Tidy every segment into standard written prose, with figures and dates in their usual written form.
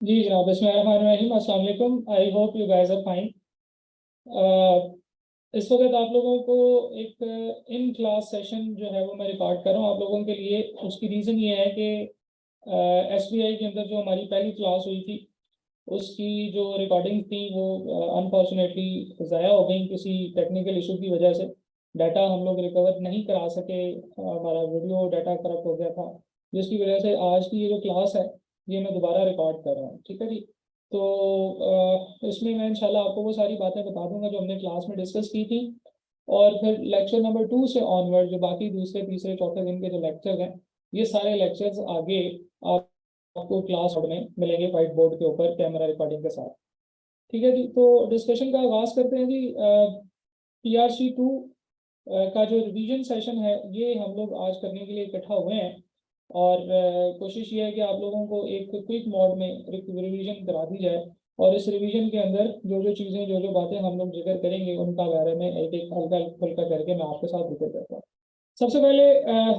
जी जनाब, बिस्मिल्लाहिर्रहमानिर्रहीम। अस्सलाम वालेकुम। I hope you guys are fine. इस वक्त आप लोगों को एक इन क्लास सेशन जो है वो मैं रिकॉर्ड कर रहा हूँ आप लोगों के लिए। उसकी रीज़न ये है कि एसबीआई के अंदर जो हमारी पहली क्लास हुई थी उसकी जो रिकॉर्डिंग थी वो अनफॉर्चुनेटली ज़ाया हो गई किसी टेक्निकल इशू की वजह से। डाटा हम लोग रिकवर नहीं करा सके। हमारा वीडियो डाटा करप्ट हो गया था, जिसकी वजह से आज की ये जो क्लास है ये मैं दोबारा रिकॉर्ड कर रहा हूँ। ठीक है जी। तो इसमें मैं इंशाल्लाह आपको वो सारी बातें बता दूंगा जो हमने क्लास में डिस्कस की थी। और फिर लेक्चर नंबर 2 से ऑनवर्ड जो बाकी दूसरे तीसरे चौथे दिन के जो लेक्चर हैं, ये सारे लेक्चर्स आगे आप आपको क्लास में मिलेंगे व्हाइट बोर्ड के ऊपर कैमरा रिकॉर्डिंग के साथ। ठीक है जी। तो डिस्कशन का आगाज करते हैं जी। PRC 2 का जो रिवीजन सेशन है ये हम लोग आज करने के लिए इकट्ठा हुए हैं। और कोशिश ये है कि आप लोगों को एक क्विक मोड में रिवीजन करा दी जाए। और इस रिवीजन के अंदर जो जो चीज़ें जो जो बातें हम लोग जिक्र करेंगे उनका बारे में एक एक हल्का फुल्का करके मैं आपके साथ जिक्र करता हूँ। सबसे पहले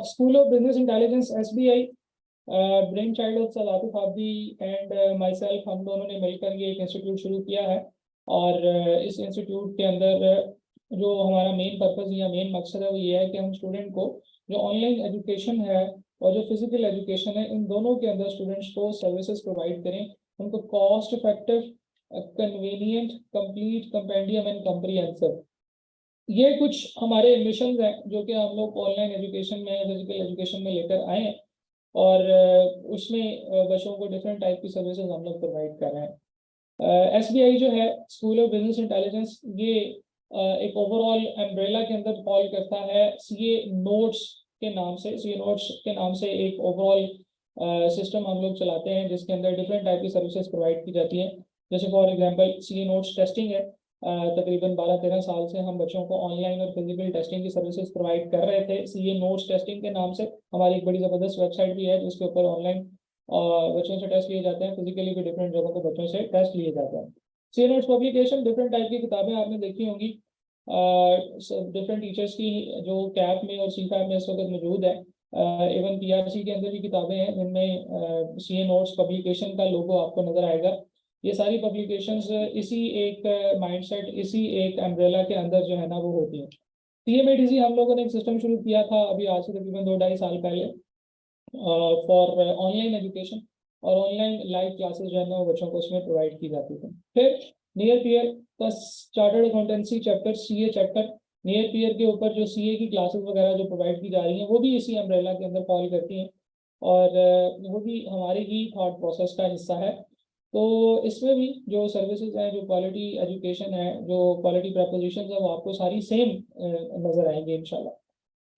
school of business intelligence SBI, brain child of सलातिफ आबदी एंड माई सेल्फ, हम दोनों ने मिलकर ये एक इंस्टीट्यूट शुरू किया है। और इस इंस्टीट्यूट के अंदर जो हमारा मेन पर्पज़ या मेन मकसद है वो ये है कि हम स्टूडेंट को जो ऑनलाइन एजुकेशन है और जो फिजिकल एजुकेशन है इन दोनों के अंदर स्टूडेंट्स को सर्विसेज प्रोवाइड करें। उनको cost effective, convenient, complete, compendium and comprehensive, ये कुछ हमारे मिशन हैं जो कि हम लोग ऑनलाइन एजुकेशन में फिजिकल एजुकेशन में लेकर आए हैं। और उसमें बच्चों को डिफरेंट टाइप की सर्विसेज हम लोग प्रोवाइड कर रहे हैं। SBI जो है स्कूल ऑफ बिजनेस इंटेलिजेंस, ये एक ओवरऑल अम्ब्रेला के अंदर फॉल करता है सीए नोट्स के नाम से। सीए नोट्स के नाम से एक ओवरऑल सिस्टम हम लोग चलाते हैं जिसके अंदर डिफरेंट टाइप की सर्विसेज प्रोवाइड की जाती हैं। जैसे for example CA notes testing है। तकरीबन 12-13 साल से हम बच्चों को ऑनलाइन और फिजिकल टेस्टिंग की सर्विसेज प्रोवाइड कर रहे थे सीए नोट्स टेस्टिंग के नाम से। हमारी एक बड़ी ज़बरदस्त वेबसाइट भी है जिसके ऊपर ऑनलाइन बच्चों से टेस्ट लिए जाते हैं, फिजिकली भी डिफरेंट जगहों पर बच्चों से टेस्ट लिए जाते हैं। CA notes publication, different type की किताबें आपने देखी होंगी डिफरेंट टीचर्स की, जो कैप में और CFAP में इस वक्त मौजूद है। इवन PRC के अंदर भी किताबें हैं जिनमें सीए नोट्स पब्लिकेशन का लोगो आपको नजर आएगा। ये सारी पब्लिकेशंस इसी एक माइंडसेट, इसी एक अम्ब्रेला के अंदर जो है ना वो होती है। CMATC हम लोगों ने एक सिस्टम शुरू किया था अभी आज से तकरीबन 2-2.5 साल पहले फॉर ऑनलाइन एजुकेशन। और ऑनलाइन लाइव क्लासेस जो है ना वो बच्चों को उसमें प्रोवाइड की जाती थी। फिर नियर पीयर का chartered accountancy chapter, CA chapter, near peer के ऊपर जो CA की क्लासेस वगैरह जो प्रोवाइड की जा रही हैं वो भी इसी अम्ब्रेला के अंदर फॉल करती हैं। और वो भी हमारे ही थॉट प्रोसेस का हिस्सा है। तो इसमें भी जो सर्विसेज हैं, जो क्वालिटी एजुकेशन है, जो क्वालिटी प्रपोजिशन है, वो आपको सारी सेम नजर आएंगे इंशाल्लाह।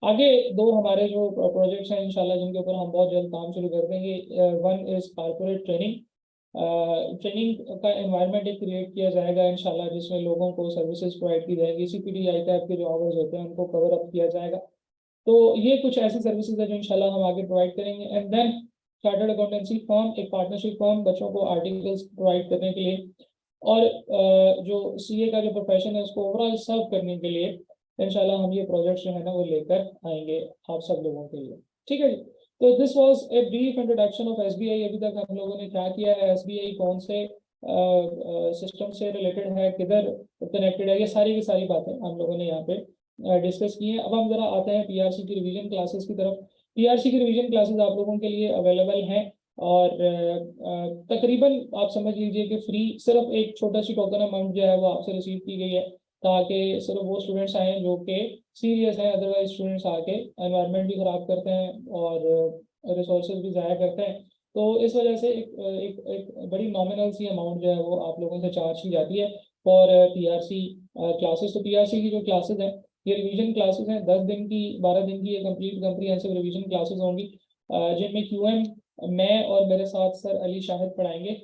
आगे दो हमारे जो प्रोजेक्ट्स हैं इंशाल्लाह जिनके ऊपर हम बहुत जल्द काम शुरू कर देंगे। One is corporate training. Training का एनवायरनमेंट एक क्रिएट किया जाएगा इंशाल्लाह जिसमें लोगों को सर्विसेज प्रोवाइड की जाएगी। CPT टाइप के जो आवर्स होते हैं उनको कवर अप किया जाएगा। तो ये कुछ ऐसी सर्विसेज है जो इंशाल्लाह हम आगे प्रोवाइड करेंगे। And then chartered accountancy firm, एक पार्टनरशिप फर्म बच्चों को आर्टिकल्स प्रोवाइड करने के लिए और जो CA का जो प्रोफेशन है उसको ओवरऑल सर्व करने के लिए इंशाल्लाह हम ये प्रोजेक्ट जो है ना वो लेकर आएंगे आप सब लोगों के लिए। ठीक है जी। तो this was a brief introduction of SBI। अभी तक हम लोगों ने क्या किया है, SBI कौन से सिस्टम से रिलेटेड है, किधर कनेक्टेड है, ये सारी की सारी बातें हम लोगों ने यहाँ पे डिस्कस की है। अब हम जरा आते हैं PRC की रिवीजन क्लासेस की तरफ। PRC की रिवीजन क्लासेस आप लोगों के लिए अवेलेबल हैं। और तकरीबन आप समझ लीजिए कि फ्री, सिर्फ एक छोटा सी टोकन अमाउंट जो है वो आपसे रिसीव की गई है ताकि सिर्फ वो स्टूडेंट्स आए जो कि सीरियस हैं। अदरवाइज स्टूडेंट्स आके एनवायरनमेंट भी ख़राब करते हैं और रिसोर्सेज भी ज़ाया करते हैं। तो इस वजह से एक बड़ी नॉमिनल सी अमाउंट जो है वो आप लोगों से चार्ज की जाती है फॉर PRC क्लासेस। तो PRC की जो क्लासेस हैं ये रिवीजन क्लासेस हैं, 10 दिन की, 12 दिन की ये कंप्लीट कम्प्रीहेंसिव रिवीजन क्लासेस होंगी जिनमें QM मैं और मेरे साथ सर अली शाहिद पढ़ाएंगे।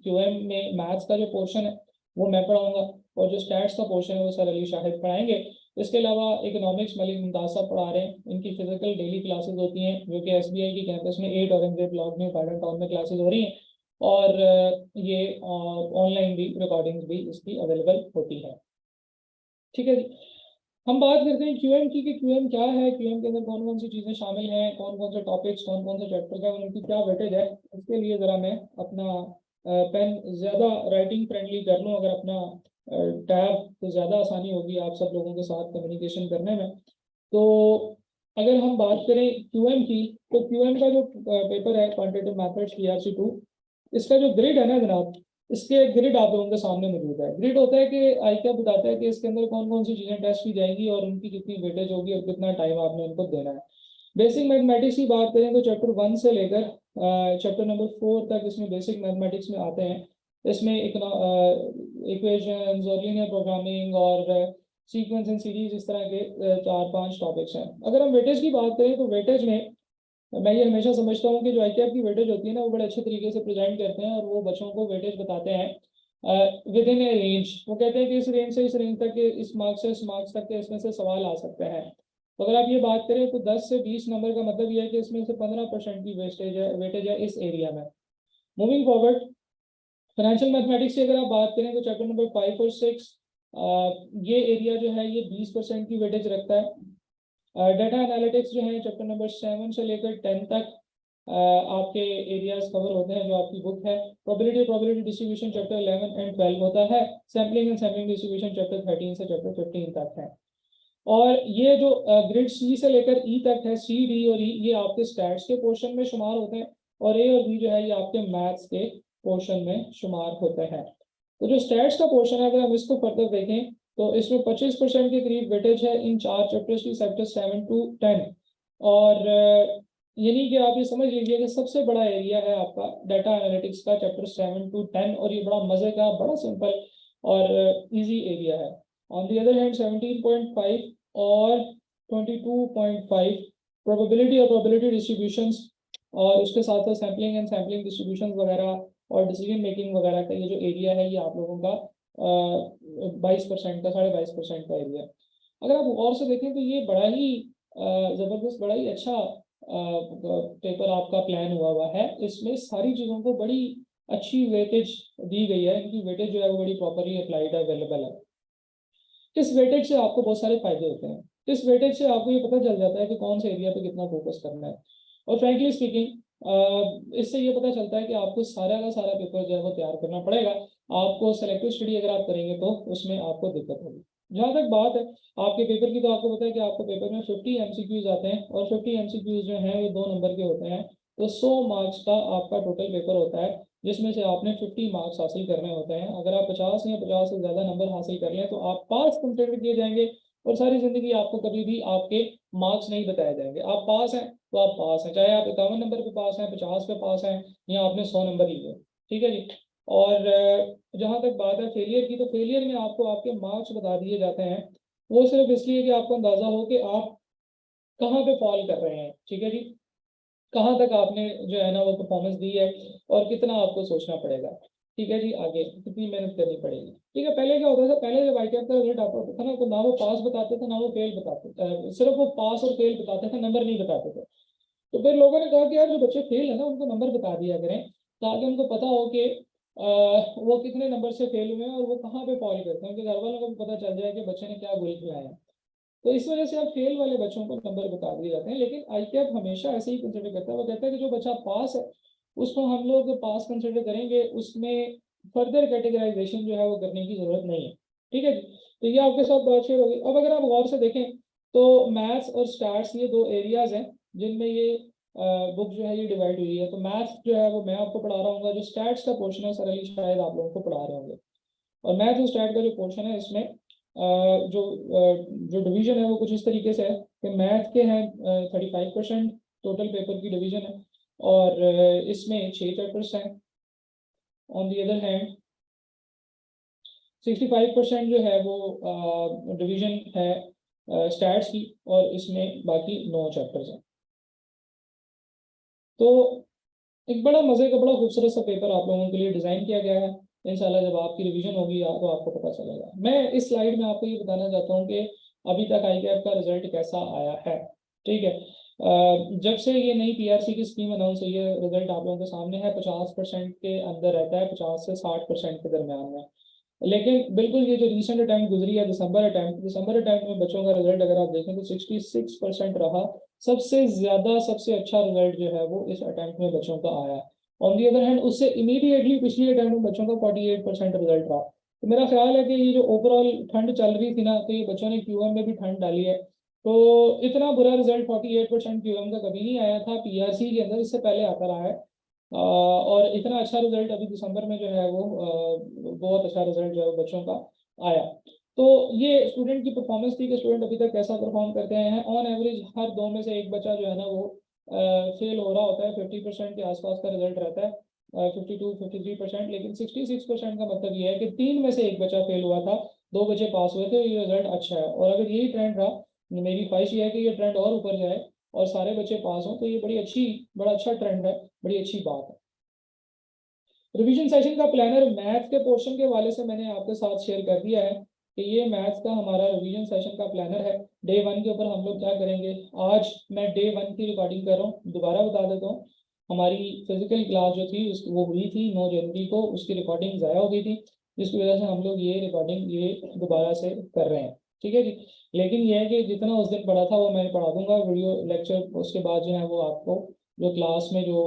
QM में मैथ्स का जो पोर्शन है वो मैं पढ़ाऊंगा और जो स्टैट्स का पोर्शन है वो सर अली शाहिद पढ़ाएंगे। इसके अलावा इकोनॉमिक्स मलिक मुमताज साहब पढ़ा रहे हैं। इनकी फिजिकल डेली क्लासेस होती हैं जो कि SBI की कैंपस में 8 औरंगजेब ब्लॉक में गार्डन टाउन में क्लासेस हो रही हैं। और ये ऑनलाइन भी रिकॉर्डिंग्स भी इसकी अवेलेबल होती है। ठीक है जी। हम बात करते हैं QM की कि QM क्या है, QM के अंदर कौन कौन सी चीज़ें शामिल हैं, कौन कौन से टॉपिक्स, कौन कौन से चैप्टर का, उनकी क्या वेटेज है। इसके लिए ज़रा मैं अपना पेन ज़्यादा राइटिंग फ्रेंडली कर लूँ, अगर अपना टैब, तो ज़्यादा आसानी होगी आप सब लोगों के साथ कम्युनिकेशन करने में। तो अगर हम बात करें क्यूएम की, तो क्यूएम का जो पेपर है क्वांटिटेटिव मैथड्स PRC2, इसका जो ग्रिड है ना जनाब, इसके ग्रिड आप लोगों के सामने मौजूद है। ग्रिड होता है कि आईक्यू बताता है कि इसके अंदर कौन कौन सी चीज़ें टेस्ट की जाएंगी और उनकी कितनी वेटेज होगी और कितना टाइम आपने उनको देना है। बेसिक मैथमेटिक्स की बात करें तो चैप्टर 1 से लेकर चैप्टर नंबर 4 तक इसमें बेसिक मैथमेटिक्स में आते हैं। इसमें इक्वेशंस और लीनियर प्रोग्रामिंग और सीक्वेंस एंड सीरीज, इस तरह के 4-5 टॉपिक्स हैं। अगर हम वेटेज की बात करें तो वेटेज में मैं ये हमेशा समझता हूँ कि जो आईक्यू की वेटेज होती है ना, वो बड़े अच्छे तरीके से प्रेजेंट करते हैं और वो बच्चों को वेटेज बताते हैं विद इन ए रेंज। वो कहते हैं कि इस रेंज से इस रेंज तक के, इस मार्क्स से इस मार्क्स तक के इसमें से सवाल आ सकते हैं। तो अगर आप ये बात करें तो 10 से 20 नंबर का मतलब ये है कि इसमें से 15% की वेटेज है इस एरिया में। मूविंग फॉरवर्ड, फाइनेंशियल मैथमेटिक्स की अगर आप बात करें तो चैप्टर नंबर 5 और 6, ये एरिया जो है ये 20% की वेटेज रखता है। डाटा एनालिटिक्स जो है चैप्टर नंबर 7 से लेकर 10 तक आपके एरियाज कवर होते हैं जो आपकी बुक है। प्रोबेबिलिटी डिस्ट्रीब्यूशन चैप्टर 11 एंड 12 होता है। Sampling and sampling distribution chapter 13 से चैप्टर 15 तक है। और ये जो ग्रिड सी से लेकर ई तक है, सी, डी और ई, ये आपके स्टैट्स के पोर्शन में शुमार होते हैं। और ए और बी जो है ये आपके मैथ्स के पोर्शन में शुमार होते हैं। तो जो स्टैट्स का पोर्शन है, अगर हम इसको फर्दर देखें तो इसमें 25% के करीब वेटेज है इन 4 चैप्टर्स की, चैप्टर 7 to 10। और यानी कि आप ये समझ लीजिए कि सबसे बड़ा एरिया है आपका डाटा एनालिटिक्स का, चैप्टर 7 to 10, और ये बड़ा मजे का, बड़ा सिंपल और इजी एरिया है। ऑन दी अदर हैंड 17.5 और 22.5 प्रोबेबिलिटी और प्रोबेबिलिटी डिस्ट्रीब्यूशंस, और उसके साथ साथ सैम्पलिंग एंड सैम्पलिंग डिस्ट्रीब्यूशन वगैरह और डिसीजन मेकिंग वगैरह का ये जो एरिया है, ये आप लोगों का 22% का, 22.5% का एरिया। अगर आप गौर से देखें तो ये बड़ा ही ज़बरदस्त, बड़ा ही अच्छा पेपर आपका प्लान हुआ है। इसमें सारी चीज़ों को बड़ी अच्छी वेटेज दी गई है, इनकी वेटेज जो है वो बड़ी प्रॉपरली अप्लाइड अवेलेबल है। इस वेटेज से आपको बहुत सारे फायदे होते हैं। इस वेटेज से आपको ये पता चल जाता है कि कौन से एरिया पे कितना फोकस करना है। और फ्रैंकली स्पीकिंग, इससे ये पता चलता है कि आपको सारा का सारा पेपर जो है वो तैयार करना पड़ेगा। आपको सेलेक्टिव स्टडी अगर आप करेंगे तो उसमें आपको दिक्कत होगी। जहाँ तक बात है आपके पेपर की, तो आपको पता है कि आपको पेपर में 50 MCQs आते हैं, और 50 MCQs जो हैं वो 2 नंबर के होते हैं। तो 100 मार्क्स का आपका टोटल पेपर होता है, जिसमें से आपने 50 मार्क्स हासिल करने होते हैं। अगर आप 50 या 50 से ज़्यादा नंबर हासिल कर लें तो आप पास कंसिडर किए जाएंगे, और सारी ज़िंदगी आपको कभी भी आपके मार्क्स नहीं बताए जाएंगे। आप पास हैं तो आप पास हैं, चाहे आप 51 नंबर पे पास हैं, 50 पे पास हैं, या आपने 100 नंबर लिए। ठीक है जी। और जहाँ तक बात है फेलियर की, तो फेलियर में आपको आपके मार्क्स बता दिए जाते हैं। वो सिर्फ इसलिए कि आपको अंदाजा हो कि आप कहाँ पे फॉल कर रहे हैं। ठीक है जी, कहाँ तक आपने जो है ना वो परफॉर्मेंस दी है और कितना आपको सोचना पड़ेगा। ठीक है जी, आगे कितनी मेहनत करनी पड़ेगी। ठीक है, पहले क्या होता था, पहले जब आईटीआर का रिजल्ट आता था ना, तो ना वो पास बताते थे ना वो फेल बताते थे, सिर्फ वो पास और फेल बताते थे, नंबर नहीं बताते थे। तो फिर लोगों ने कहा कि यार जो बच्चे फेल है ना उनको नंबर बता दिया करें, ताकि उनको पता हो कि वो कितने नंबर से फेल हुए हैं और वो कहाँ पे फॉल करते हैं, उनके घर वालों को भी पता चल जाए कि बच्चे ने क्या गोल खिलाया है। तो इस वजह से अब फेल वाले बच्चों को नंबर बता दिए जाते हैं। लेकिन आईक्यू हमेशा ऐसे ही कंसिडर करता है, वो कहता है कि जो बच्चा पास है उसको हम लोग पास कंसिडर करेंगे, उसमें फर्दर कैटेगराइजेशन जो है वो करने की जरूरत नहीं है। ठीक है जी, तो ये आपके साथ बात शेयर होगी। अब अगर आप गौर से देखें तो मैथ्स और स्टैट्स ये 2 एरियाज हैं जिनमें ये बुक जो है ये डिवाइड हुई है। तो मैथ्स जो है वो मैं आपको पढ़ा रहा हूँ, जो स्टैट्स का पोर्शन है सर अली शायद आप लोगों को पढ़ा रहे होंगे। और मैथ और स्टैट का जो पोर्शन है इसमें जो डिवीजन है वो कुछ इस तरीके से है कि मैथ के हैं 35% टोटल पेपर की डिवीजन है, और इसमें 6 चैप्टर्स हैं। ऑन दी अदर हैंड 65% जो है वो डिवीजन है स्टैट्स की, और इसमें बाकी 9 चैप्टर्स हैं। तो एक बड़ा मजे का, बड़ा खूबसूरत सा पेपर आप लोगों के लिए डिजाइन किया गया है। इंशाल्लाह जब आपकी रिवीजन होगी तो आपको पता चलेगा। मैं इस स्लाइड में आपको ये बताना चाहता हूँ कि अभी तक आईक्यू का रिजल्ट कैसा आया है। ठीक है, जब से ये नई पीआरसी की स्कीम अनाउंस हुई है, रिजल्ट आप लोगों के सामने है। 50% के अंदर रहता है, 50 से 60% के दरमियान में। लेकिन बिल्कुल ये जो रिसेंट अटैम्प्ट गुजरी है, दिसंबर अटैम्प्ट में बच्चों का रिजल्ट अगर आप देखें तो 66% रहा। सबसे ज्यादा, सबसे अच्छा रिजल्ट जो है वो इस अटैम्प्ट में बच्चों का आया। ऑन दी अदर हैंड उससे इमीडिएटली पिछली अटेम्प्ट में बच्चों का 48% रिजल्ट रहा। तो मेरा ख्याल है कि ये जो ओवरऑल ठंड चल रही थी ना, तो ये बच्चों ने क्यूएम में भी ठंड डाली है। तो इतना बुरा रिजल्ट 48% क्यूएम का कभी नहीं आया था पीआरसी के अंदर, इससे पहले आता रहा है। और इतना अच्छा रिजल्ट अभी दिसंबर में जो है वो बहुत अच्छा रिजल्ट जो है बच्चों का आया। तो ये स्टूडेंट की परफॉर्मेंस थी कि स्टूडेंट अभी तक कैसा परफॉर्म करते हैं। ऑन एवरेज हर 2 में से एक बच्चा जो है ना वो फेल हो रहा होता है, 50% के आसपास का रिजल्ट रहता है, 52-53%। लेकिन 66% का मतलब ये है कि 3 में से एक बच्चा फेल हुआ था, 2 बच्चे पास हुए थे, ये रिजल्ट अच्छा है। और अगर यही ट्रेंड रहा, मेरी ख्वाहिश ये है कि ये ट्रेंड और ऊपर जाए और सारे बच्चे पास हों, तो ये बड़ा अच्छा ट्रेंड है, बड़ी अच्छी बात है। रिवीजन सेशन का प्लानर मैथ के पोर्शन के वाले से मैंने आपके साथ शेयर कर दिया है कि ये मैथ्स का हमारा रिवीजन सेशन का प्लानर है। डे 1 के ऊपर हम लोग क्या करेंगे, आज मैं डे 1 की रिकॉर्डिंग कर रहा हूँ, दोबारा बता देता हूँ। हमारी फिजिकल क्लास जो थी वो हुई थी 9 जनवरी को, उसकी रिकॉर्डिंग ज़ाया हो गई थी, जिसकी वजह से हम लोग ये रिकॉर्डिंग ये दोबारा से कर रहे हैं। ठीक है जी। लेकिन यह है कि जितना उस दिन पढ़ा था वो मैं पढ़ा दूंगा वीडियो लेक्चर, उसके बाद जो है वो आपको जो क्लास में जो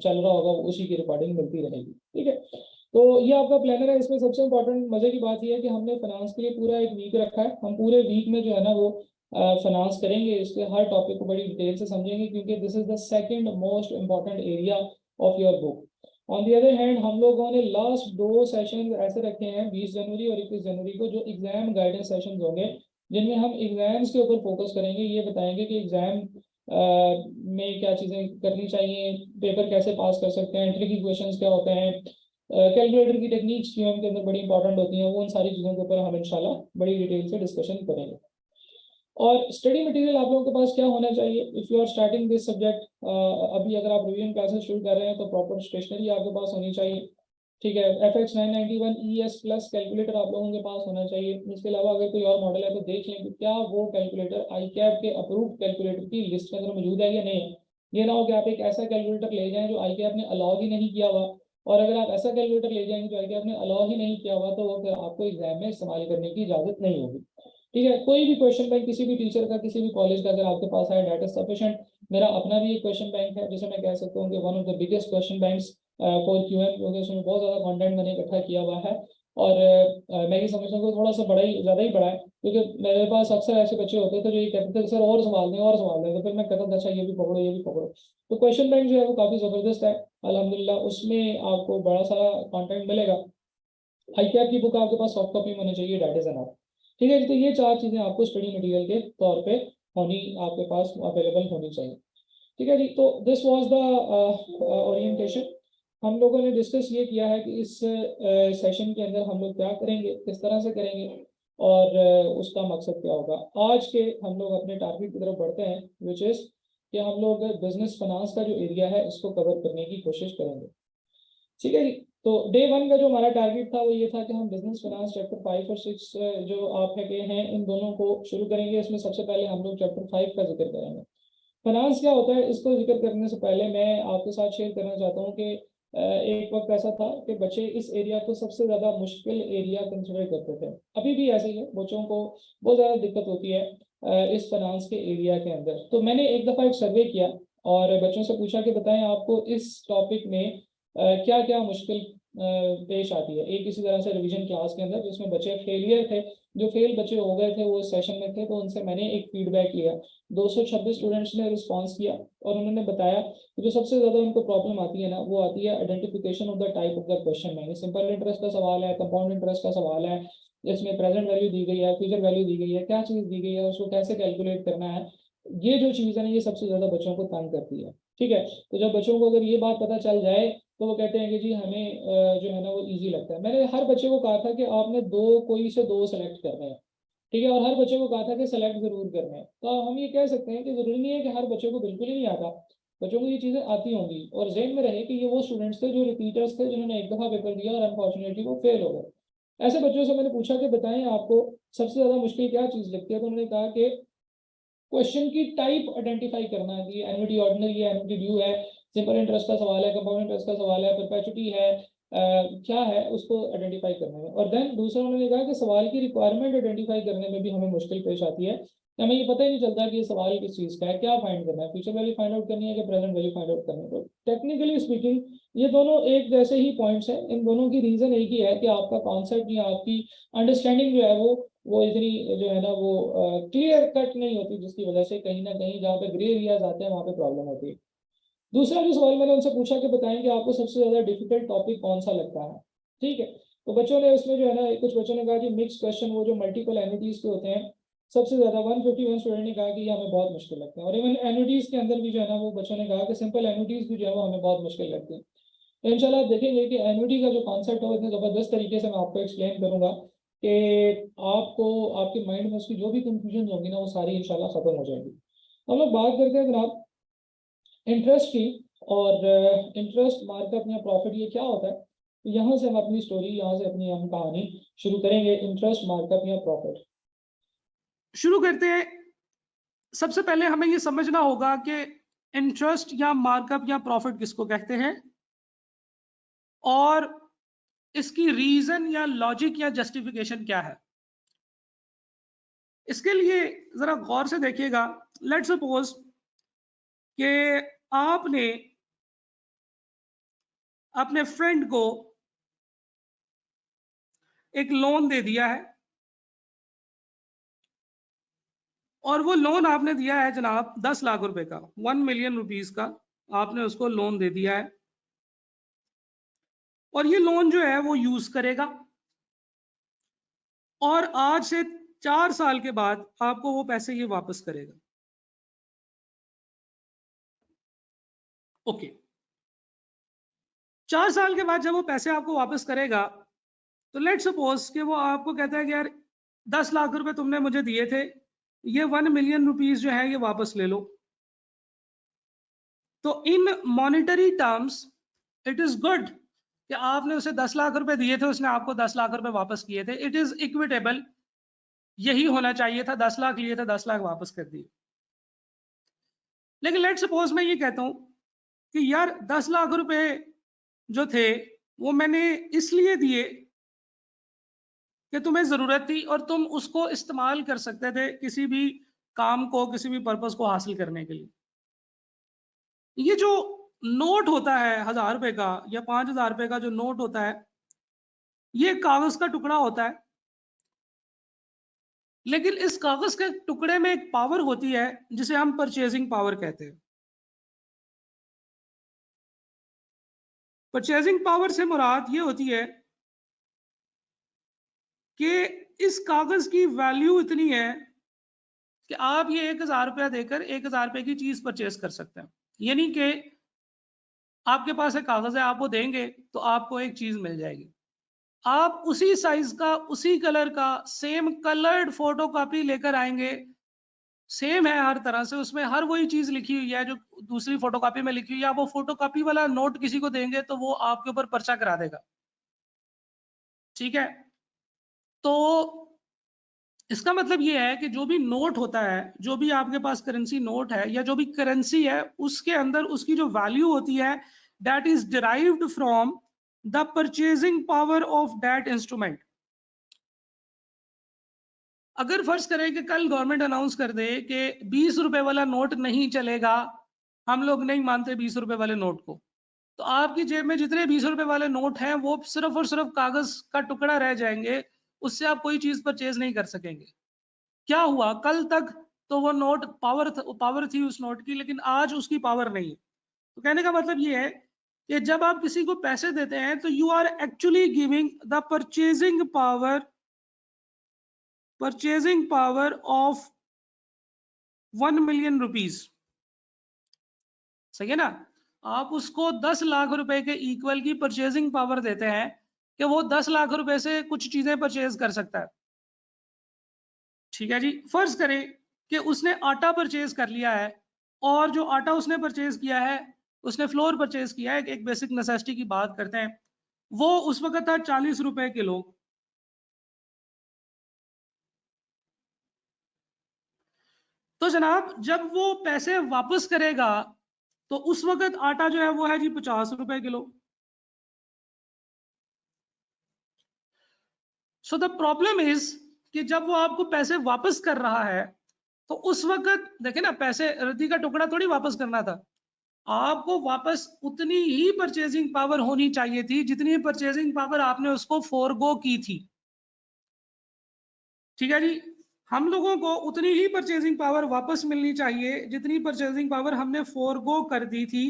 चल रहा होगा उसी की रिकॉर्डिंग मिलती रहेगी। ठीक है। तो ये आपका प्लानर है। इसमें सबसे इंपॉर्टेंट मजे की बात यह है कि हमने फाइनेंस के लिए पूरा एक वीक रखा है। हम पूरे वीक में जो है ना वो फाइनेंस करेंगे, इसके हर टॉपिक को बड़ी डिटेल से समझेंगे, क्योंकि this is the second most important area of your book. On the other hand हम लोगों ने लास्ट 2 सेशन ऐसे रखे हैं, 20 जनवरी और 21 जनवरी को, जो एग्जाम गाइडेंस सेशन होंगे, जिनमें हम एग्जाम्स के ऊपर फोकस करेंगे। ये बताएंगे कि एग्जाम में क्या चीज़ें करनी चाहिए, पेपर कैसे पास कर सकते हैं, एंट्री की क्वेश्चंस क्या होते हैं, कैलकुलेटर की टेक्निक्स क्यूएम के अंदर बड़ी इंपॉर्टेंट होती हैं, वो उन सारी चीज़ों के ऊपर हम इंशाल्लाह बड़ी डिटेल से डिस्कशन करेंगे। और स्टडी मटेरियल आप लोगों के पास क्या होना चाहिए if you are starting this subject. अभी अगर आप रिवीजन क्लासेस शुरू कर रहे हैं तो प्रॉपर स्टेशनरी आपके पास होनी चाहिए। ठीक है। FX 991 ES प्लस कैलकुलेटर आप लोगों के पास होना चाहिए। इसके अलावा अगर कोई और मॉडल है तो देख लें कि क्या वो कैलकुलेटर ICAP के अप्रूव्ड कैलकुलेटर की लिस्ट के अंदर मौजूद है या नहीं है। ये ना हो कि आप एक ऐसा कैलकुलेटर ले जाएं जो ICAP ने अलाउ ही नहीं किया हुआ, और अगर आप ऐसा कैलकुलेटर ले जाएंगे जो ICAP ने अलाउ ही नहीं किया हुआ, तो वो फिर आपको एग्जाम में इस्तेमाल करने की इजाजत नहीं होगी। ठीक है। कोई भी क्वेश्चन बैंक किसी भी टीचर का, किसी भी कॉलेज का अगर आपके पास है, डेट इज सफिशिएंट। मेरा अपना भी एक क्वेश्चन बैंक है, जिसे मैं कह सकता हूँ कि one of the biggest question banks for QM, क्योंकि उसमें बहुत ज़्यादा कंटेंट मैंने इकट्ठा किया हुआ है। और मैं ये समझता हूँ कि थोड़ा सा बड़ा ही ज़्यादा ही बड़ा है, क्योंकि मेरे पास अक्सर ऐसे बच्चे होते थे जो ये कहते थे कि सर और सवाल दें और सवाल दें, तो फिर मैं कहता था अच्छा ये भी पकड़ो ये भी पकड़ो। तो क्वेश्चन बैंक जो है वो काफ़ी ज़बरदस्त है अल्हम्दुलिल्लाह, उसमें आपको बड़ा सारा कंटेंट मिलेगा। ICAP की बुक आपके पास सॉफ्ट कॉपी में होनी चाहिए, डेट इज एनफ। ठीक है। तो ये 4 चीज़ें आपको स्टडी मटेरियल के तौर पे होनी आपके पास अवेलेबल होनी चाहिए। ठीक है जी। तो दिस वाज द ओरिएंटेशन। हम लोगों ने डिस्कस ये किया है कि इस सेशन के अंदर हम लोग क्या करेंगे, किस तरह से करेंगे, और उसका मकसद क्या होगा। आज के हम लोग अपने टारगेट की तरफ बढ़ते हैं, विच इज़ कि हम लोग बिजनेस फाइनेंस का जो एरिया है इसको कवर करने की कोशिश करेंगे। ठीक है जी। तो डे 1 का जो हमारा टारगेट था वो ये था कि हम बिजनेस फाइनेंस चैप्टर 5 और 6 जो आप है हैं इन दोनों को शुरू करेंगे। इसमें सबसे पहले हम लोग चैप्टर 5 का जिक्र करेंगे। फाइनेंस क्या होता है इसको जिक्र करने से पहले मैं आपके साथ शेयर करना चाहता हूँ कि एक वक्त ऐसा था कि बच्चे इस एरिया को सबसे ज़्यादा मुश्किल एरिया कंसिडर करते थे। अभी भी ऐसे ही है, बच्चों को बहुत ज़्यादा दिक्कत होती है इस फाइनेंस के एरिया के अंदर। तो मैंने एक दफ़ा एक सर्वे किया और बच्चों से पूछा कि बताएं आपको इस टॉपिक में क्या क्या मुश्किल पेश आती है एक किसी तरह से रिवीजन क्लास के अंदर, जिसमें बच्चे फेलियर थे, जो फेल बच्चे हो गए थे वो सेशन में थे। तो उनसे मैंने एक फीडबैक लिया, 226 स्टूडेंट्स ने रिस्पांस किया और उन्होंने बताया कि जो सबसे ज़्यादा उनको प्रॉब्लम आती है ना वो आती है identification of the type of the question में। सिंपल इंटरेस्ट का सवाल है, कंपाउंड इंटरेस्ट का सवाल है, इसमें प्रेजेंट वैल्यू दी गई है, फ्यूचर वैल्यू दी गई है, क्या चीज़ दी गई है, उसको कैसे कैलकुलेट करना है। ये जो चीज़ है ना ये सबसे ज़्यादा बच्चों को तंग करती है। ठीक है। तो जब बच्चों को अगर ये बात पता चल जाए तो वो कहते हैं कि जी हमें जो है ना वो इजी लगता है। मैंने हर बच्चे को कहा था कि आपने कोई से दो सेलेक्ट करने हैं। ठीक है। और हर बच्चे को कहा था कि सेलेक्ट जरूर करना है। तो हम ये कह सकते हैं कि जरूरी नहीं है कि हर बच्चे को बिल्कुल ही नहीं आता, बच्चों को ये चीज़ें आती होंगी। और जेहन में रहे कि ये वो स्टूडेंट्स थे जो रिपीटर्स थे, जिन्होंने एक दफ़ा पेपर दिया और अनफॉर्चुनेटली वो फेल हो गए। ऐसे बच्चों से मैंने पूछा कि बताएं आपको सबसे ज़्यादा मुश्किल क्या चीज़ लगती है। तो उन्होंने कहा कि क्वेश्चन की टाइप आइडेंटिफाई करना है कि एनुटी ऑर्डिनरी है, एनुटी ड्यू है, सिंपल इंटरेस्ट का सवाल है, कंपाउंड इंटरेस्ट का सवाल है, परपेचुटी है, क्या है उसको आइडेंटिफाई करने में। और देन दूसरा उन्होंने कहा कि सवाल की रिक्वायरमेंट आइडेंटिफाई करने में भी हमें मुश्किल पेश आती है। हमें ये पता ही नहीं चलता कि ये सवाल किस चीज़ का है, क्या फाइंड करना है, फ्यूचर वैल्यू फाइंड आउट करनी है कि प्रेजेंट वैल्यू फाइंड आउट करनी है। तो टेक्निकली स्पीकिंग ये दोनों एक जैसे ही पॉइंट्स हैं, इन दोनों की रीजन एक ही है कि आपका कॉन्सेप्ट या आपकी अंडरस्टैंडिंग जो है वो इतनी जो है ना वो क्लियर कट नहीं होती, जिसकी वजह से कहीं ना कहीं जहाँ पे ग्रे एरियाज आते हैं वहाँ पे प्रॉब्लम होती है। दूसरा जो सवाल मैंने उनसे पूछा कि बताएं कि आपको सबसे ज्यादा डिफिकल्ट टॉपिक कौन सा लगता है। ठीक है, तो बच्चों ने उसमें जो है ना, कुछ बच्चों ने कहा कि मिक्स क्वेश्चन, वो जो मल्टीपल एनुटीज के होते हैं, सबसे ज्यादा 151 स्टूडेंट ने कहा कि ये हमें बहुत मुश्किल लगते हैं। और इवन एनुटीज के अंदर भी जो है ना, वो बच्चों ने कहा कि सिंपल एनुटीज भी जो है वो हमें बहुत मुश्किल लगती है। तो इंशाल्लाह आप देखेंगे कि एनुटी का जो कॉन्सेप्ट है वो इतने जबरदस्त तरीके से मैं आपको एक्सप्लेन करूंगा कि आपको आपके माइंड में उसकी जो भी कंफ्यूजन होगी ना, वो सारी इंशाल्लाह खत्म हो जाएगी। हम लोग बात करते हैं जनाब इंटरेस्ट की, और इंटरेस्ट मार्कअप या प्रॉफिट ये क्या होता है। तो यहाँ से हम अपनी स्टोरी, यहाँ से अपनी हम कहानी शुरू करेंगे, इंटरेस्ट मार्कअप या प्रॉफिट। शुरू करते हैं। सबसे पहले हमें ये समझना होगा कि इंटरेस्ट या मार्कअप या प्रॉफिट किसको कहते हैं, और इसकी रीजन या लॉजिक या जस्टिफिकेशन क्या है। इसके लिए जरा गौर से देखिएगा। लेट्स सपोज कि आपने अपने फ्रेंड को एक लोन दे दिया है, और वो लोन आपने दिया है जनाब 10 लाख रुपए का, 1 मिलियन रुपीस का आपने उसको लोन दे दिया है, और ये लोन जो है वो यूज करेगा, और आज से 4 साल के बाद आपको वो पैसे ये वापस करेगा। ओके, 4 साल के बाद जब वो पैसे आपको वापस करेगा, तो लेट सपोज कि वो आपको कहता है कि यार 10 लाख रुपए तुमने मुझे दिए थे, ये 1 मिलियन रुपीस जो है ये वापस ले लो। तो in monetary terms it is good कि आपने उसे 10 लाख रुपए दिए थे, उसने आपको 10 लाख रुपए वापस किए थे, इट इज इक्विटेबल, यही होना चाहिए था। 10 लाख लिए थे, 10 लाख वापस कर दिए। लेकिन लेट सपोज मैं ये कहता हूं कि यार 10 लाख रुपए जो थे वो मैंने इसलिए दिए कि तुम्हें जरूरत थी और तुम उसको इस्तेमाल कर सकते थे किसी भी काम को, किसी भी पर्पस को हासिल करने के लिए। ये जो नोट होता है 1000 रुपए का या 5000 रुपए का जो नोट होता है, ये कागज का टुकड़ा होता है, लेकिन इस कागज के टुकड़े में एक पावर होती है जिसे हम परचेजिंग पावर कहते हैं। परचेजिंग पावर से मुराद ये होती है कि इस कागज की वैल्यू इतनी है कि आप ये 1000 रुपया देकर 1000 रुपए की चीज परचेज कर सकते हैं। यानी कि आपके पास एक कागज है, आप वो देंगे तो आपको एक चीज मिल जाएगी। आप उसी साइज का, उसी कलर का, सेम कलर्ड फोटो कॉपी लेकर आएंगे, सेम है हर तरह से, उसमें हर वही चीज लिखी हुई है जो दूसरी फोटोकॉपी में लिखी हुई है। आप वो फोटोकॉपी वाला नोट किसी को देंगे तो वो आपके ऊपर पर्चा करा देगा। ठीक है, तो इसका मतलब ये है कि जो भी नोट होता है, जो भी आपके पास करेंसी नोट है या जो भी करेंसी है, उसके अंदर उसकी जो वैल्यू होती है that is derived from the purchasing power of that instrument. अगर फर्ज करें कि कल गवर्नमेंट अनाउंस कर दे कि 20 रुपए वाला नोट नहीं चलेगा, हम लोग नहीं मानते 20 रुपए वाले नोट को, तो आपकी जेब में जितने 20 रुपए वाले नोट हैं वो सिर्फ और सिर्फ कागज का टुकड़ा रह जाएंगे, उससे आप कोई चीज परचेज नहीं कर सकेंगे। क्या हुआ, कल तक तो वो नोट पावर थी उस नोट की, लेकिन आज उसकी पावर नहीं है। तो कहने का मतलब ये है कि जब आप किसी को पैसे देते हैं तो you are actually giving the purchasing power of 1 million rupees. सही है ना। आप उसको 10 लाख रुपए के इक्वल की परचेजिंग पावर देते हैं कि वो 10 लाख रुपए से कुछ चीजें परचेज कर सकता है। ठीक है जी, फर्ज करें कि उसने आटा परचेज कर लिया है, और जो आटा उसने परचेज किया है, उसने फ्लोर परचेज किया है, एक बेसिक नेसेसिटी की बात करते हैं, वो उस वक्त था 40 रुपए किलो। तो जनाब जब वो पैसे वापस करेगा तो उस वक्त आटा जो है वो है जी 50 रुपए kilo. So the problem is कि जब वो आपको पैसे वापस कर रहा है तो उस वक्त देखे ना, पैसे रद्दी का टुकड़ा थोड़ी वापस करना था, आपको वापस उतनी ही परचेजिंग पावर होनी चाहिए थी जितनी परचेजिंग पावर आपने उसको फोरगो की थी। ठीक है जी, हम लोगों को उतनी ही परचेजिंग पावर वापस मिलनी चाहिए जितनी परचेजिंग पावर हमने फोरगो कर दी थी।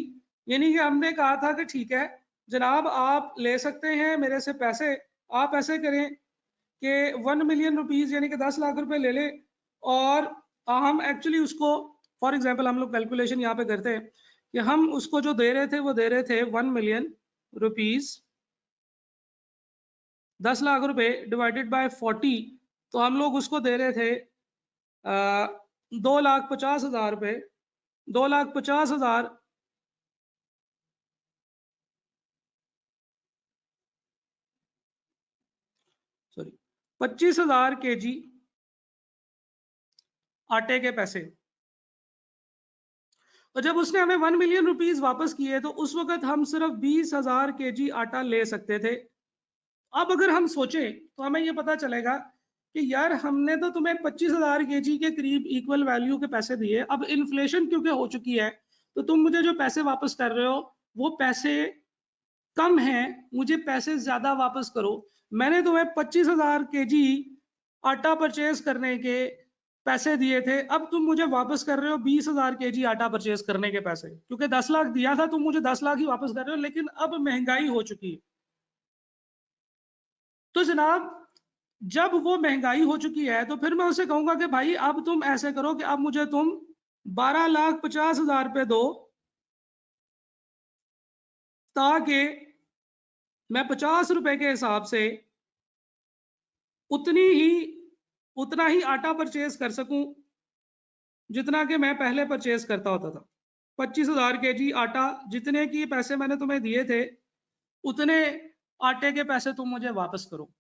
यानी कि हमने कहा था कि ठीक है जनाब आप ले सकते हैं मेरे से पैसे, आप ऐसे करें कि 1 मिलियन रुपीज यानी कि 10 लाख रुपए ले ले, और हम एक्चुअली उसको फॉर एग्जांपल हम लोग कैलकुलेशन यहाँ पे करते हैं कि हम उसको जो दे रहे थे वो दे रहे थे 1 मिलियन रुपीज, 10 लाख रुपए डिवाइडेड बाय 40, तो हम लोग उसको दे रहे थे 2,50,000 रुपए, 2,50,000 सॉरी 25,000 kg आटे के पैसे। और जब उसने हमें 1 मिलियन रुपीज वापस किए तो उस वक्त हम सिर्फ 20,000 kg आटा ले सकते थे। अब अगर हम सोचें तो हमें ये पता चलेगा कि यार हमने तो तुम्हें 25,000 kg के करीब इक्वल वैल्यू के पैसे दिए, अब इन्फ्लेशन क्योंकि हो चुकी है तो तुम मुझे जो पैसे वापस कर रहे हो वो पैसे कम हैं, मुझे पैसे ज्यादा वापस करो। मैंने तुम्हें 25,000 kg आटा परचेज करने के पैसे दिए थे, अब तुम मुझे वापस कर रहे हो 20,000 kg आटा परचेज करने के पैसे, क्योंकि 10 लाख दिया था तुम मुझे 10 लाख ही वापस कर रहे हो, लेकिन अब महंगाई हो चुकी है। तो जनाब जब वो महंगाई हो चुकी है तो फिर मैं उसे कहूंगा कि भाई अब तुम ऐसे करो कि अब मुझे तुम 12,50,000 रुपए दो, ताकि मैं 50 रुपए के हिसाब से उतना ही आटा परचेज कर सकूं जितना कि मैं पहले परचेज करता होता था। 25,000 kg आटा, जितने की पैसे मैंने तुम्हें दिए थे उतने आटे के पैसे तुम मुझे वापस करो।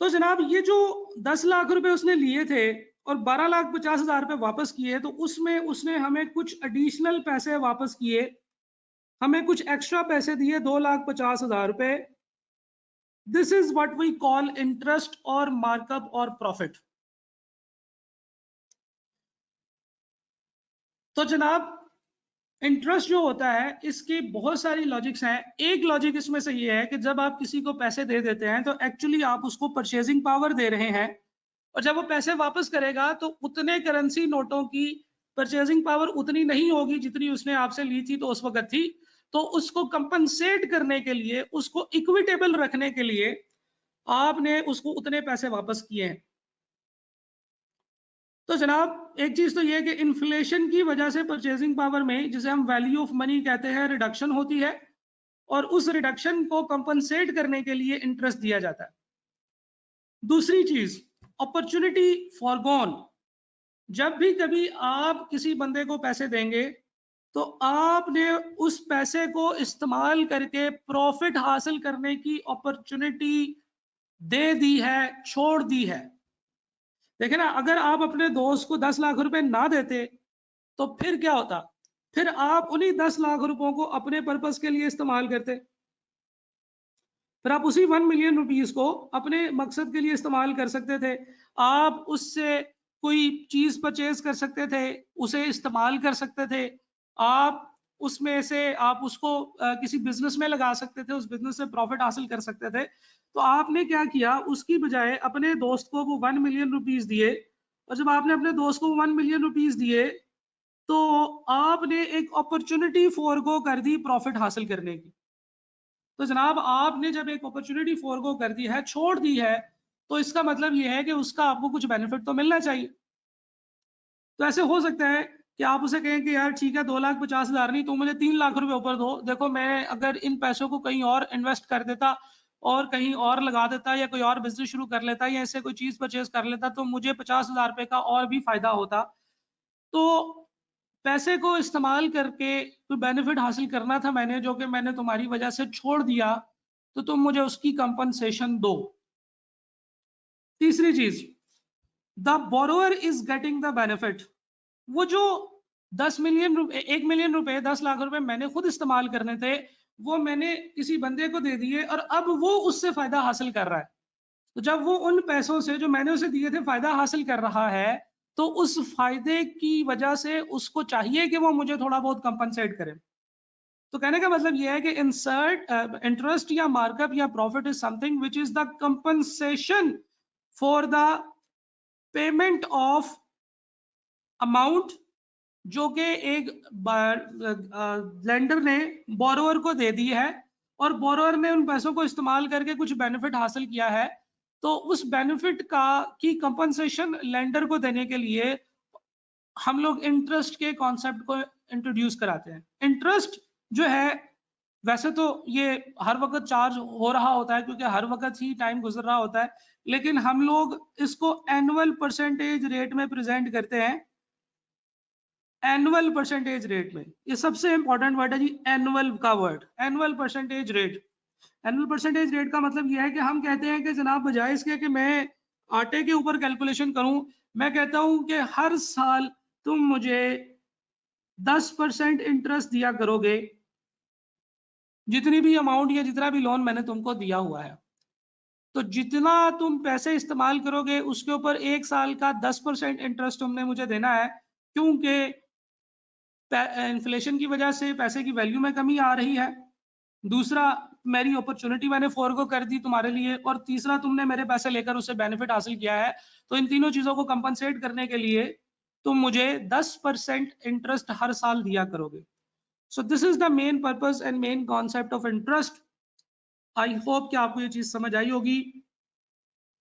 तो जनाब ये जो 10 लाख रुपए उसने लिए थे और 12,50,000 रुपए वापस किए, तो उसमें उसने हमें कुछ एडिशनल पैसे वापस किए, हमें कुछ एक्स्ट्रा पैसे दिए 2,50,000 रुपए। This is what we call interest और मार्कअप और प्रॉफिट। तो जनाब इंटरेस्ट जो होता है इसकी बहुत सारी लॉजिक्स हैं। एक लॉजिक इसमें से ये है कि जब आप किसी को पैसे दे देते हैं तो एक्चुअली आप उसको परचेजिंग पावर दे रहे हैं, और जब वो पैसे वापस करेगा तो उतने करेंसी नोटों की परचेजिंग पावर उतनी नहीं होगी जितनी उसने आपसे ली थी तो उस वक्त थी। तो उसको कंपनसेट करने के लिए, उसको इक्विटेबल रखने के लिए आपने उसको उतने पैसे वापस किए हैं। तो जनाब एक चीज तो ये कि इन्फ्लेशन की वजह से परचेजिंग पावर में, जिसे हम वैल्यू ऑफ मनी कहते हैं, रिडक्शन होती है, और उस रिडक्शन को कंपनसेट करने के लिए इंटरेस्ट दिया जाता है। दूसरी चीज अपॉर्चुनिटी फॉरगॉन। जब भी कभी आप किसी बंदे को पैसे देंगे तो आपने उस पैसे को इस्तेमाल करके प्रॉफिट हासिल करने की अपॉर्चुनिटी दे दी है, छोड़ दी है। देखिए ना, अगर आप अपने दोस्त को 10 लाख रुपए ना देते तो फिर क्या होता, फिर आप उन्हीं 10 लाख रुपयों को अपने पर्पस के लिए इस्तेमाल करते, फिर आप उसी 1 मिलियन रुपीस को अपने मकसद के लिए इस्तेमाल कर सकते थे। आप उससे कोई चीज परचेज कर सकते थे, उसे इस्तेमाल कर सकते थे, आप उसमें से आप उसको किसी बिजनेस में लगा सकते थे, उस बिजनेस से प्रॉफिट हासिल कर सकते थे। तो आपने क्या किया, उसकी बजाय अपने दोस्त को वो 1 मिलियन रुपीस दिए, और जब आपने अपने दोस्त को 1 मिलियन रुपीस दिए तो आपने एक अपॉर्चुनिटी फोरगो कर दी प्रॉफिट हासिल करने की। तो जनाब आपने जब एक अपॉर्चुनिटी फोरगो कर दी है, छोड़ दी है, तो इसका मतलब ये है कि उसका आपको कुछ बेनिफिट तो मिलना चाहिए। तो ऐसे हो सकता है कि आप उसे कहें कि यार ठीक है 2,50,000 नहीं, तो मुझे 3 लाख रुपए ऊपर दो, देखो मैं अगर इन पैसों को कहीं और इन्वेस्ट कर देता और कहीं और लगा देता या कोई और बिजनेस शुरू कर लेता या ऐसे कोई चीज परचेज कर लेता तो मुझे 50,000 रुपए का और भी फायदा होता। तो पैसे को इस्तेमाल करके कोई बेनिफिट हासिल करना था मैंने, जो कि मैंने तुम्हारी वजह से छोड़ दिया, तो तुम मुझे उसकी कंपनसेशन दो। तीसरी चीज, the borrower is getting the benefit. वो जो 10 मिलियन रुपए, 1 मिलियन रुपए, 10 लाख रुपए मैंने खुद इस्तेमाल करने थे, वो मैंने किसी बंदे को दे दिए और अब वो उससे फायदा हासिल कर रहा है। तो जब वो उन पैसों से जो मैंने उसे दिए थे फायदा हासिल कर रहा है, तो उस फायदे की वजह से उसको चाहिए कि वो मुझे थोड़ा बहुत कंपनसेट करे। तो कहने का मतलब ये है कि इंटरेस्ट या मार्कअप या profit is something which is the compensation for the payment of amount जो कि एक लेंडर ने बोरोवर को दे दी है और बोरोवर ने उन पैसों को इस्तेमाल करके कुछ बेनिफिट हासिल किया है, तो उस बेनिफिट की कंपनसेशन लेंडर को देने के लिए हम लोग इंटरेस्ट के कॉन्सेप्ट को इंट्रोड्यूस कराते हैं। इंटरेस्ट जो है वैसे तो ये हर वक्त चार्ज हो रहा होता है क्योंकि हर वक्त ही टाइम गुजर रहा होता है, लेकिन हम लोग इसको एनुअल परसेंटेज रेट में प्रेजेंट करते हैं। एनुअल परसेंटेज रेट में, ये सबसे इंपॉर्टेंट वर्ड है जी, एनुअल का word, annual percentage rate. Annual percentage rate का मतलब यह है कि हम कहते हैं कि जनाब बजाय इसके कि मैं आटे के ऊपर कैलकुलेशन करूं, मैं कहता हूं कि हर साल तुम मुझे 10% इंटरेस्ट दिया करोगे जितनी भी अमाउंट या जितना भी लोन मैंने तुमको दिया हुआ है। तो जितना तुम पैसे इस्तेमाल करोगे उसके ऊपर 1 साल का 10% इंटरेस्ट तुमने मुझे देना है, क्योंकि इन्फ्लेशन की वजह से पैसे की वैल्यू में कमी आ रही है। दूसरा, मेरी अपॉर्चुनिटी मैंने फोरगो कर दी तुम्हारे लिए, और तीसरा, तुमने मेरे पैसे लेकर उससे बेनिफिट हासिल किया है। तो इन तीनों चीजों को कंपनसेट करने के लिए तुम मुझे 10% इंटरेस्ट हर साल दिया करोगे। सो this is the main purpose and main concept of interest. I hope कि आपको ये चीज समझ आई होगी।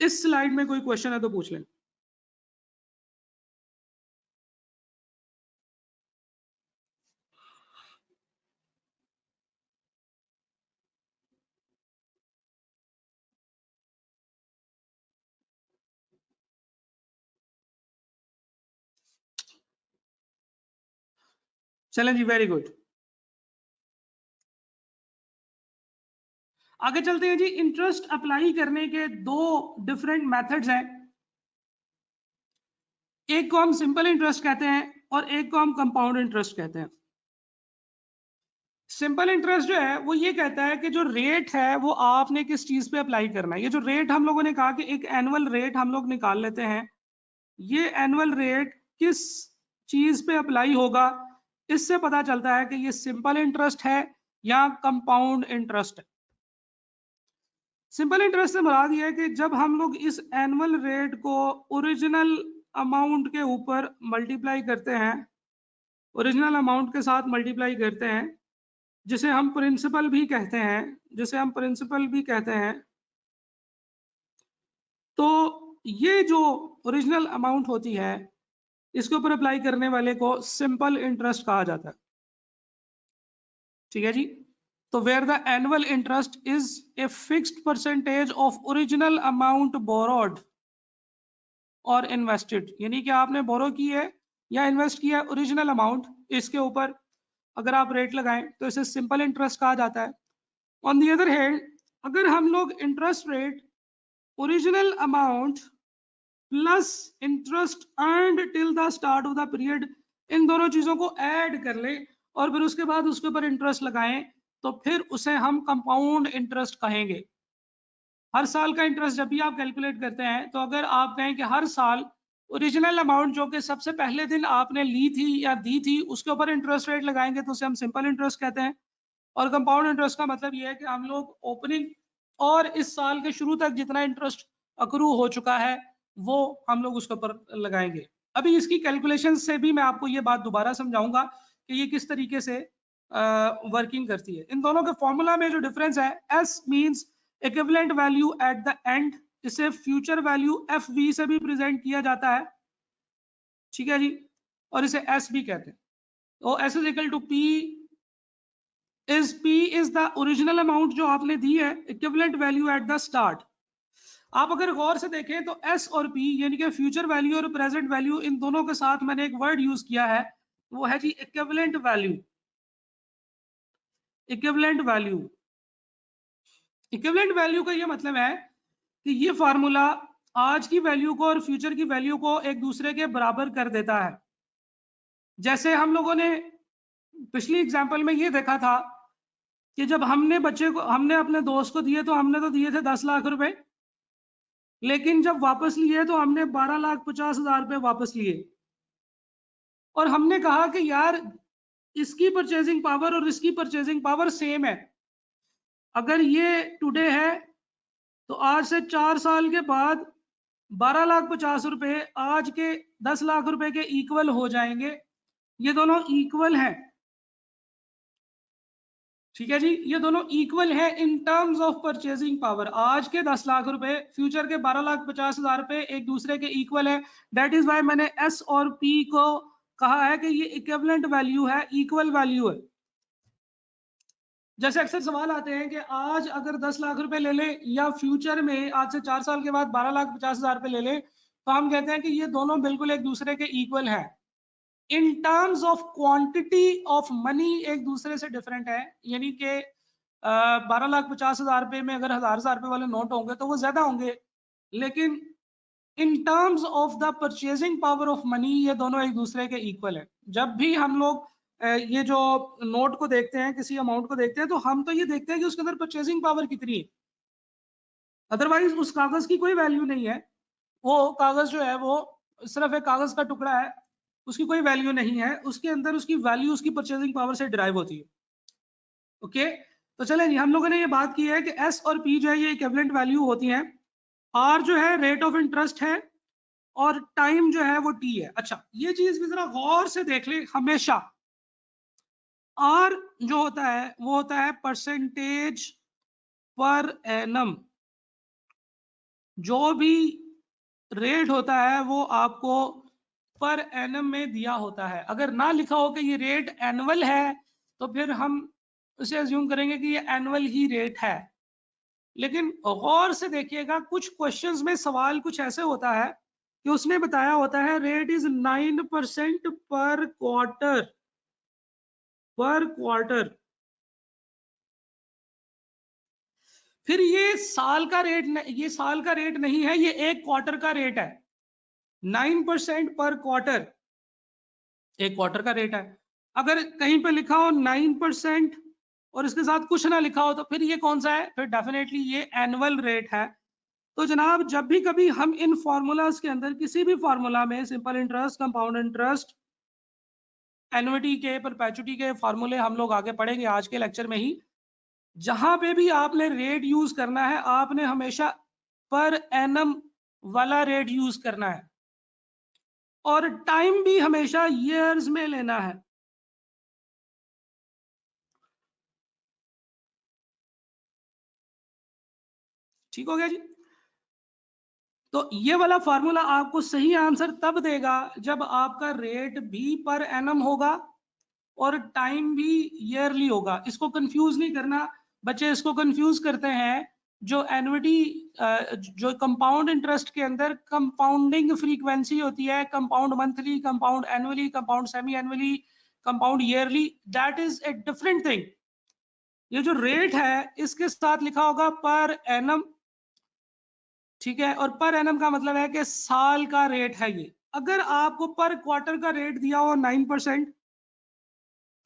इस स्लाइड में कोई क्वेश्चन है तो पूछ लें। चलें जी, वेरी गुड। आगे चलते हैं जी। इंटरेस्ट अप्लाई करने के दो डिफरेंट मेथड्स हैं। एक को हम सिंपल इंटरेस्ट कहते हैं और एक को हम कंपाउंड इंटरेस्ट कहते हैं। सिंपल इंटरेस्ट जो है वो ये कहता है कि जो रेट है वो आपने किस चीज पे अप्लाई करना है। ये जो रेट हम लोगों ने कहा कि एक एनुअल रेट हम लोग निकाल लेते हैं, ये एनुअल रेट किस चीज पे अप्लाई होगा, इससे पता चलता है कि ये सिंपल इंटरेस्ट है या कंपाउंड इंटरेस्ट है। सिंपल इंटरेस्ट से मुराद ये है कि जब हम लोग इस एनुअल रेट को ओरिजिनल अमाउंट के ऊपर मल्टीप्लाई करते हैं, ओरिजिनल अमाउंट के साथ मल्टीप्लाई करते हैं, जिसे हम प्रिंसिपल भी कहते हैं, तो ये जो ओरिजिनल अमाउंट होती है इसके ऊपर अप्लाई करने वाले को सिंपल इंटरेस्ट कहा जाता है। ठीक है जी। तो where the annual interest is a fixed percentage of original amount borrowed और इन्वेस्टेड, यानी कि आपने बोरो की है या इन्वेस्ट किया है ओरिजिनल अमाउंट, इसके ऊपर अगर आप रेट लगाएं तो इसे सिंपल इंटरेस्ट कहा जाता है। ऑन दी अदर हैंड, अगर हम लोग interest rate original amount plus interest earned till the start of the period, इन दोनों चीजों को ऐड कर ले और फिर उसके बाद उसके ऊपर इंटरेस्ट लगाएं, तो फिर उसे हम कंपाउंड इंटरेस्ट कहेंगे। हर साल का इंटरेस्ट जब भी आप कैलकुलेट करते हैं, तो अगर आप कहें कि हर साल ओरिजिनल अमाउंट जो कि सबसे पहले दिन आपने ली थी या दी थी उसके ऊपर इंटरेस्ट रेट लगाएंगे तो उसे हम सिंपल इंटरेस्ट कहते हैं। और कंपाउंड इंटरेस्ट का मतलब ये है कि हम लोग ओपनिंग और इस साल के शुरू तक जितना इंटरेस्ट अक्रू हो चुका है वो हम लोग उसके ऊपर लगाएंगे। अभी इसकी कैलकुलेशन से भी मैं आपको ये बात दोबारा समझाऊंगा कि ये किस तरीके से वर्किंग करती है। इन दोनों के फॉर्मूला में जो डिफरेंस है, S means equivalent value at the end, इसे फ्यूचर वैल्यू एफ वी से भी प्रेजेंट किया जाता है। ठीक है जी, और इसे एस भी कहते हैं। तो S is equal to P is the original amount जो आपने दी है, equivalent value at the start. आप अगर गौर से देखें तो एस और पी यानी कि फ्यूचर वैल्यू और प्रेजेंट वैल्यू, इन दोनों के साथ मैंने एक वर्ड यूज किया है, वो है जी equivalent value. Equivalent value, equivalent value का ये मतलब है कि ये फार्मूला आज की वैल्यू को और फ्यूचर की वैल्यू को एक दूसरे के बराबर कर देता है। जैसे हम लोगों ने पिछली एग्जांपल में ये देखा था कि जब हमने अपने दोस्त को दिए तो हमने तो दिए थे 10 लाख रुपए, लेकिन जब वापस लिए तो हमने 12,50,000 रुपए वापस लिए, और हमने कहा कि यार इसकी परचेजिंग पावर और इसकी परचेजिंग पावर सेम है। अगर ये टुडे है तो आज से 4 साल के बाद 12,50,000 रुपए आज के 10 लाख रुपए के इक्वल हो जाएंगे। ये दोनों इक्वल हैं, ठीक है जी, ये दोनों इक्वल है in terms of purchasing power. आज के 10 लाख रुपए, फ्यूचर के 12,50,000 रुपए एक दूसरे के इक्वल है। दैट इज वाई मैंने एस और पी को कहा है कि ये इक्विवेलेंट वैल्यू है, इक्वल वैल्यू है। जैसे अक्सर सवाल आते हैं कि आज अगर 10 लाख रुपए ले ले या फ्यूचर में आज से 4 साल के बाद 12,50,000 रुपए ले ले, तो हम कहते हैं कि ये दोनों बिल्कुल एक दूसरे के इक्वल है। In terms of quantity of money एक दूसरे से डिफरेंट है, यानी कि 12,50,000 रुपए में अगर 1,000 रुपए वाले नोट होंगे तो वो ज्यादा होंगे, लेकिन in terms of the purchasing power of money ये दोनों एक दूसरे के इक्वल है। जब भी हम लोग ये जो नोट को देखते हैं, किसी अमाउंट को देखते हैं, तो हम तो ये देखते हैं कि उसके अंदर परचेजिंग पावर कितनी है, अदरवाइज उस कागज की कोई वैल्यू नहीं है। वो कागज जो है वो सिर्फ एक कागज का टुकड़ा है, उसकी कोई वैल्यू नहीं है, उसके अंदर उसकी वैल्यू उसकी परचेजिंग पावर से डिराइव होती है। ओके, तो चले जी, हम लोगों ने ये बात की है कि एस और पी जो है ये इक्विवेलेंट वैल्यू होती हैं। आर जो है रेट ऑफ इंटरेस्ट है और टाइम जो है वो टी है। अच्छा, ये चीज भी जरा गौर से देख ले, हमेशा आर जो होता है वो होता है परसेंटेज पर एनम। जो भी रेट होता है वो आपको पर एनम में दिया होता है। अगर ना लिखा हो कि ये रेट एनुअल है तो फिर हम उसे अज्यूम करेंगे कि ये एनुअल ही रेट है। लेकिन गौर से देखिएगा, कुछ क्वेश्चंस में सवाल कुछ ऐसे होता है कि उसने बताया होता है रेट इज 9% पर क्वार्टर, पर क्वार्टर। फिर ये साल का रेट ये साल का रेट नहीं है, ये एक क्वार्टर का रेट है। 9% पर क्वार्टर एक क्वार्टर का रेट है। अगर कहीं पे लिखा हो 9% और इसके साथ कुछ ना लिखा हो तो फिर ये कौन सा है? फिर डेफिनेटली ये एनुअल रेट है। तो जनाब जब भी कभी हम इन फॉर्मूलाज के अंदर किसी भी फॉर्मूला में simple interest, compound interest, annuity के, परपेचुटी के फॉर्मूले हम लोग आगे पढ़ेंगे आज के लेक्चर में ही। जहां पे भी आपने रेट यूज करना है आपने हमेशा पर एनम वाला रेट यूज करना है, और टाइम भी हमेशा ईयर्स में लेना है। ठीक हो गया जी? तो ये वाला फॉर्मूला आपको सही आंसर तब देगा जब आपका रेट भी पर एनम होगा और टाइम भी ईयरली होगा। इसको कंफ्यूज नहीं करना, बच्चे इसको कंफ्यूज करते हैं। जो एन्युटी, जो कंपाउंड इंटरेस्ट के अंदर कंपाउंडिंग फ्रीक्वेंसी होती है, compound monthly, compound annually, compound semi annually, compound yearly, that is a different thing. ये जो रेट है इसके साथ लिखा होगा पर एनम, ठीक है, और पर एनम का मतलब है कि साल का रेट है ये। अगर आपको पर क्वार्टर का रेट दिया हो 9%,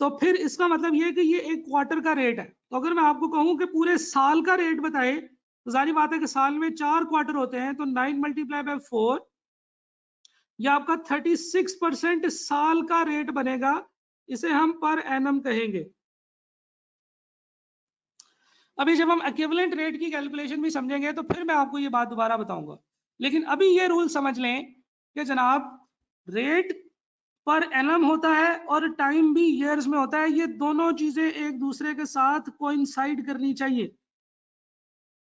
तो फिर इसका मतलब ये है कि ये एक क्वार्टर का रेट है। तो अगर मैं आपको कहूं कि पूरे साल का रेट बताए, तो जारी बात है कि साल में 4 क्वार्टर होते हैं, तो 9 मल्टीप्लाई बाय 4, यह आपका 36% साल का रेट बनेगा। इसे हम पर एनम कहेंगे। अभी जब हम इक्विवेलेंट रेट की कैलकुलेशन भी समझेंगे तो फिर मैं आपको ये बात दोबारा बताऊंगा, लेकिन अभी ये रूल समझ लें कि जनाब रेट पर एनम होता है और टाइम भी ईयर्स में होता है। ये दोनों चीजें एक दूसरे के साथ कोइंसाइड करनी चाहिए।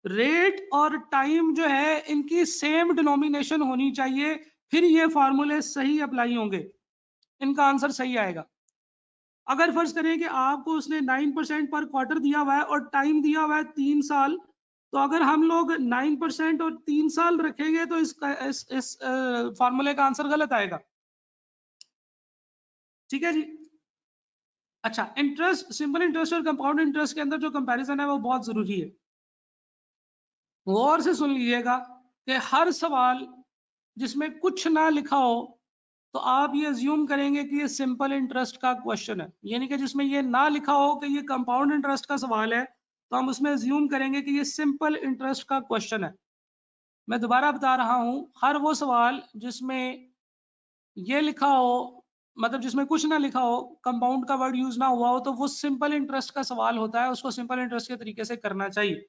रेट और टाइम जो है इनकी सेम डिनोमिनेशन होनी चाहिए, फिर ये फॉर्मूले सही अप्लाई होंगे, इनका आंसर सही आएगा। अगर फर्ज करें कि आपको उसने 9% पर क्वार्टर दिया हुआ है और टाइम दिया हुआ है 3 साल, तो अगर हम लोग 9% और 3 साल रखेंगे तो इस फॉर्मूले का आंसर गलत आएगा। ठीक है जी? अच्छा, इंटरेस्ट, सिंपल इंटरेस्ट और कंपाउंड इंटरेस्ट के अंदर जो कंपैरिजन है वो बहुत जरूरी है। गौर से सुन लीजिएगा कि हर सवाल जिसमें कुछ ना लिखा हो तो आप ये अज्यूम करेंगे कि ये सिंपल इंटरेस्ट का क्वेश्चन है, यानी कि जिसमें ये ना लिखा हो कि ये कंपाउंड इंटरेस्ट का सवाल है तो हम उसमें अज्यूम करेंगे कि ये सिंपल इंटरेस्ट का क्वेश्चन है। मैं दोबारा बता रहा हूं, हर वो सवाल जिसमें ये लिखा हो, मतलब जिसमें कुछ ना लिखा हो, कंपाउंड का वर्ड यूज ना हुआ हो, तो वो सिंपल इंटरेस्ट का सवाल होता है, उसको सिंपल इंटरेस्ट के तरीके से करना चाहिए।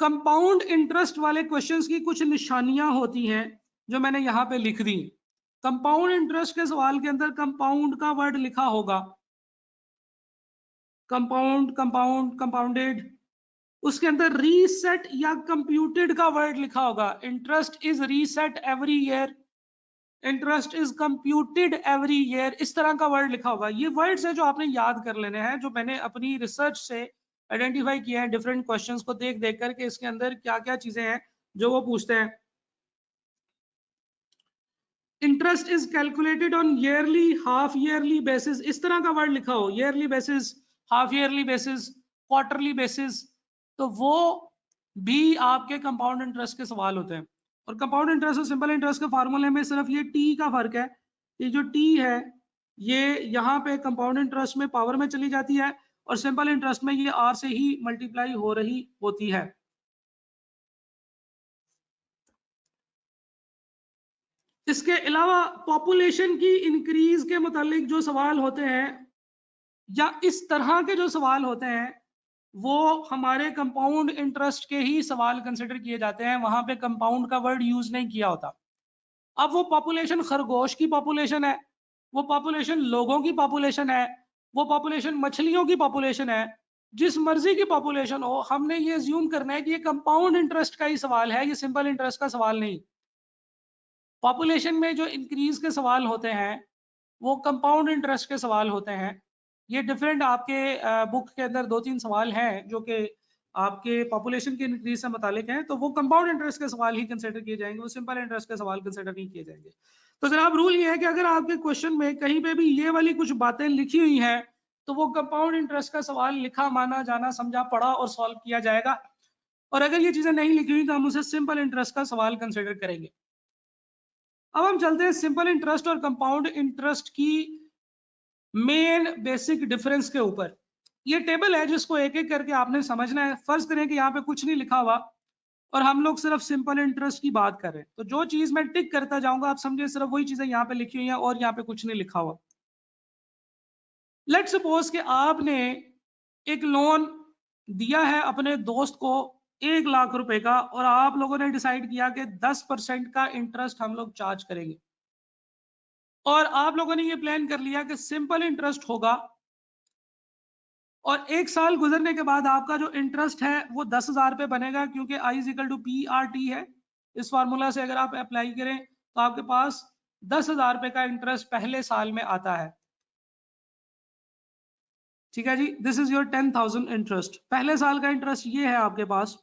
कंपाउंड इंटरेस्ट वाले क्वेश्चंस की कुछ निशानियां होती हैं जो मैंने यहां पे लिख दी। कंपाउंड इंटरेस्ट के सवाल के अंदर कंपाउंड का वर्ड लिखा होगा, कंपाउंड, कंपाउंड, कंपाउंडेड, उसके अंदर रीसेट या कंप्यूटेड का वर्ड लिखा होगा। Interest is reset every year, interest is computed every year, इस तरह का वर्ड लिखा होगा। ये वर्ड्स हैं जो आपने याद कर लेने हैं, जो मैंने अपनी रिसर्च से आइडेंटिफाई किए हैं डिफरेंट क्वेश्चंस को देख देख करके, इसके अंदर क्या क्या चीजें हैं जो वो पूछते हैं। Interest is calculated on yearly, half yearly basis, इस तरह का वर्ड लिखा हो, yearly basis, half yearly basis, quarterly basis, तो वो भी आपके कंपाउंड इंटरेस्ट के सवाल होते हैं। और कंपाउंड इंटरेस्ट और सिंपल इंटरेस्ट के फार्मूले में सिर्फ ये टी का फर्क है। ये जो टी है ये यहाँ पे कंपाउंड इंटरेस्ट में पावर में चली जाती है, और सिंपल इंटरेस्ट में ये आर से ही मल्टीप्लाई हो रही होती है। इसके अलावा पॉपुलेशन की इंक्रीज के मुतालिक जो सवाल होते हैं, या इस तरह के जो सवाल होते हैं, वो हमारे कंपाउंड इंटरेस्ट के ही सवाल कंसिडर किए जाते हैं, वहां पे कंपाउंड का वर्ड यूज नहीं किया होता। अब वो पॉपुलेशन खरगोश की पॉपुलेशन है, वो पॉपुलेशन लोगों की पॉपुलेशन है, वो पॉपुलेशन मछलियों की पॉपुलेशन है, जिस मर्जी की पॉपुलेशन हो, हमने ये अज्यूम करना है कि ये कंपाउंड इंटरेस्ट का ही सवाल है, ये सिंपल इंटरेस्ट का सवाल नहीं। पॉपुलेशन में जो इंक्रीज के सवाल होते हैं वो कंपाउंड इंटरेस्ट के सवाल होते हैं। ये डिफरेंट आपके बुक के अंदर 2-3 सवाल हैं जो कि आपके पॉपुलेशन के इंक्रीज से मुतालिक हैं, तो वो कंपाउंड इंटरेस्ट के सवाल ही कंसिडर किए जाएंगे, वो सिंपल इंटरेस्ट के सवाल कंसिडर नहीं किए जाएंगे। तो जनाब रूल ये है कि अगर आपके क्वेश्चन में कहीं पे भी ये वाली कुछ बातें लिखी हुई हैं तो वो कंपाउंड इंटरेस्ट का सवाल लिखा, माना, जाना, समझा, पढ़ा और सॉल्व किया जाएगा। और अगर ये चीजें नहीं लिखी हुई तो हम उसे सिंपल इंटरेस्ट का सवाल कंसिडर करेंगे। अब हम चलते हैं सिंपल इंटरेस्ट और कंपाउंड इंटरेस्ट की मेन बेसिक डिफरेंस के ऊपर। ये टेबल है जिसको एक एक करके आपने समझना है। फर्ज करें कि यहाँ पे कुछ नहीं लिखा हुआ और हम लोग सिर्फ सिंपल इंटरेस्ट की बात कर रहे हैं, तो जो चीज मैं टिक करता जाऊंगा आप समझिए सिर्फ वही चीजें यहाँ पे लिखी हुई हैं और यहाँ पे कुछ नहीं लिखा हुआ। लेट सपोज कि आपने एक लोन दिया है अपने दोस्त को 1 लाख रुपए का, और आप लोगों ने डिसाइड किया कि 10% का इंटरेस्ट हम लोग चार्ज करेंगे, और आप लोगों ने ये प्लान कर लिया कि सिंपल इंटरेस्ट होगा, और 1 साल गुजरने के बाद आपका जो इंटरेस्ट है वो 10,000 रुपए बनेगा, क्योंकि I is equal to PRT है। इस फार्मूला से अगर आप अप्लाई करें तो आपके पास 10,000 रुपए का इंटरेस्ट पहले साल में आता है। ठीक है जी, दिस इज योर 10,000 इंटरेस्ट। पहले साल का इंटरेस्ट ये है आपके पास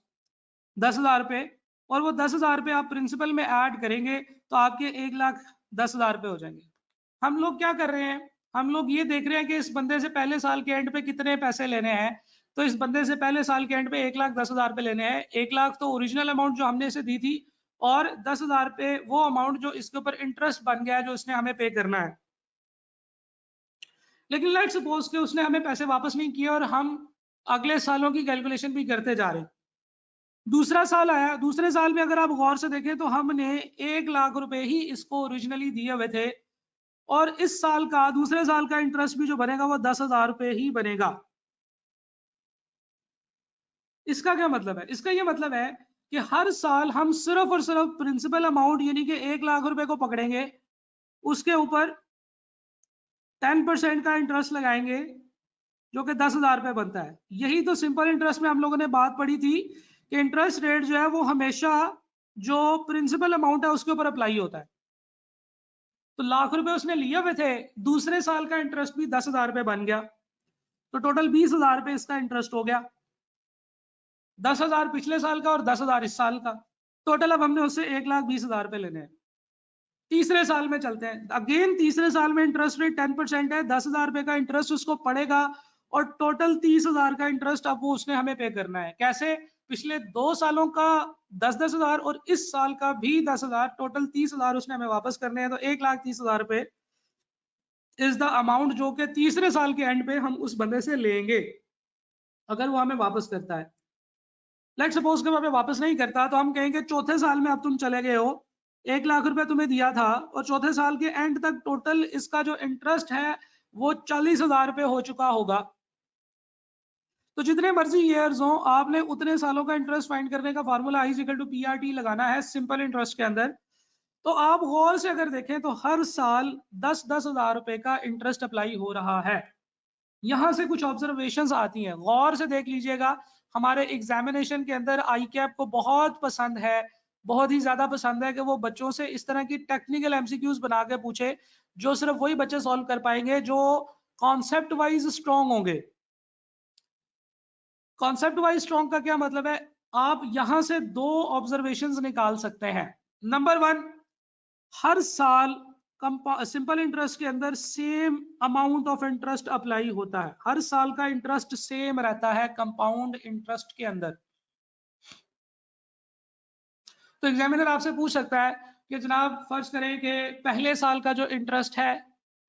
10,000 रुपए, और वो 10,000 रुपए आप प्रिंसिपल में ऐड करेंगे तो आपके 1,10,000 रुपए हो जाएंगे। हम लोग क्या कर रहे हैं, हम लोग ये देख रहे हैं कि इस बंदे से पहले साल के एंड पे कितने पैसे लेने हैं। तो इस बंदे से पहले साल के एंड पे 1,10,000 रुपए लेने हैं। 1 लाख तो ओरिजिनल अमाउंट जो हमने इसे दी थी, और 10,000 रुपए वो अमाउंट जो इसके ऊपर इंटरेस्ट बन गया है जो इसने हमें पे करना है। लेकिन लेट्स सपोज कि उसने हमें पैसे वापस नहीं किए और हम अगले सालों की कैलकुलेशन भी करते जा रहे हैं। दूसरा साल आया, दूसरे साल में अगर आप गौर से देखें तो हमने 1 लाख रुपए ही इसको ओरिजिनली दिए हुए थे, और इस साल का, दूसरे साल का इंटरेस्ट भी जो बनेगा वो 10,000 रुपए ही बनेगा। इसका क्या मतलब है, इसका ये मतलब है कि हर साल हम सिर्फ और सिर्फ प्रिंसिपल अमाउंट यानी कि 1 लाख रुपए को पकड़ेंगे, उसके ऊपर 10% का इंटरेस्ट लगाएंगे जो कि 10,000 रुपए बनता है। यही तो सिंपल इंटरेस्ट में हम लोगों ने बात पढ़ी थी कि इंटरेस्ट रेट जो है वो हमेशा जो प्रिंसिपल अमाउंट है उसके ऊपर अप्लाई होता है। तो लाख रुपए उसने लिए हुए थे, दूसरे साल का इंटरेस्ट भी 10,000 रुपए बन गया, तो टोटल 20,000 रुपए इसका इंटरेस्ट हो गया। 10,000 पिछले साल का और 10,000 इस साल का, टोटल अब हमने उससे 1,20,000 रुपए लेने हैं। तीसरे साल में चलते हैं, अगेन तीसरे साल में इंटरेस्ट रेट 10% है, 10,000 रुपए का इंटरेस्ट उसको पड़ेगा, और टोटल 30,000 का इंटरेस्ट अब वो उसने हमें पे करना है। कैसे, पिछले 2 सालों का 10,000 और इस साल का भी 10,000, टोटल 30,000 उसने हमें वापस करने हैं। तो 1,30,000 रुपए इज द अमाउंट जो कि तीसरे साल के एंड पे हम उस बंदे से लेंगे अगर वो हमें वापस करता है। लेट सपोज कि मैं वापस नहीं करता, तो हम कहेंगे चौथे साल में अब तुम चले गए हो, 1 लाख रुपए तुम्हें दिया था और चौथे साल के एंड तक टोटल इसका जो इंटरेस्ट है वो 40,000 रुपए हो चुका होगा। तो जितने मर्जी ईयर्स हो, आपने उतने सालों का इंटरेस्ट फाइंड करने का फार्मूला I = PRT लगाना है सिंपल इंटरेस्ट के अंदर। तो आप गौर से अगर देखें तो हर साल 10-10 हजार रुपए का इंटरेस्ट अप्लाई हो रहा है। यहां से कुछ ऑब्जर्वेशंस आती हैं, गौर से देख लीजिएगा। हमारे एग्जामिनेशन के अंदर ICAP को बहुत पसंद है, बहुत ही ज्यादा पसंद है कि वो बच्चों से इस तरह की टेक्निकल MCQs बना के पूछे, जो सिर्फ वही बच्चे सॉल्व कर पाएंगे जो कॉन्सेप्ट वाइज स्ट्रॉन्ग होंगे। कॉन्सेप्ट वाइज स्ट्रॉन्ग का क्या मतलब है? आप यहां से 2 ऑब्जर्वेशंस निकाल सकते हैं। नंबर 1, हर साल सिंपल इंटरेस्ट के अंदर same amount of interest apply होता है, हर साल का इंटरेस्ट सेम रहता है कंपाउंड इंटरेस्ट के अंदर। तो एग्जामिनर आपसे पूछ सकता है कि जनाब फर्ज करें कि पहले साल का जो इंटरेस्ट है,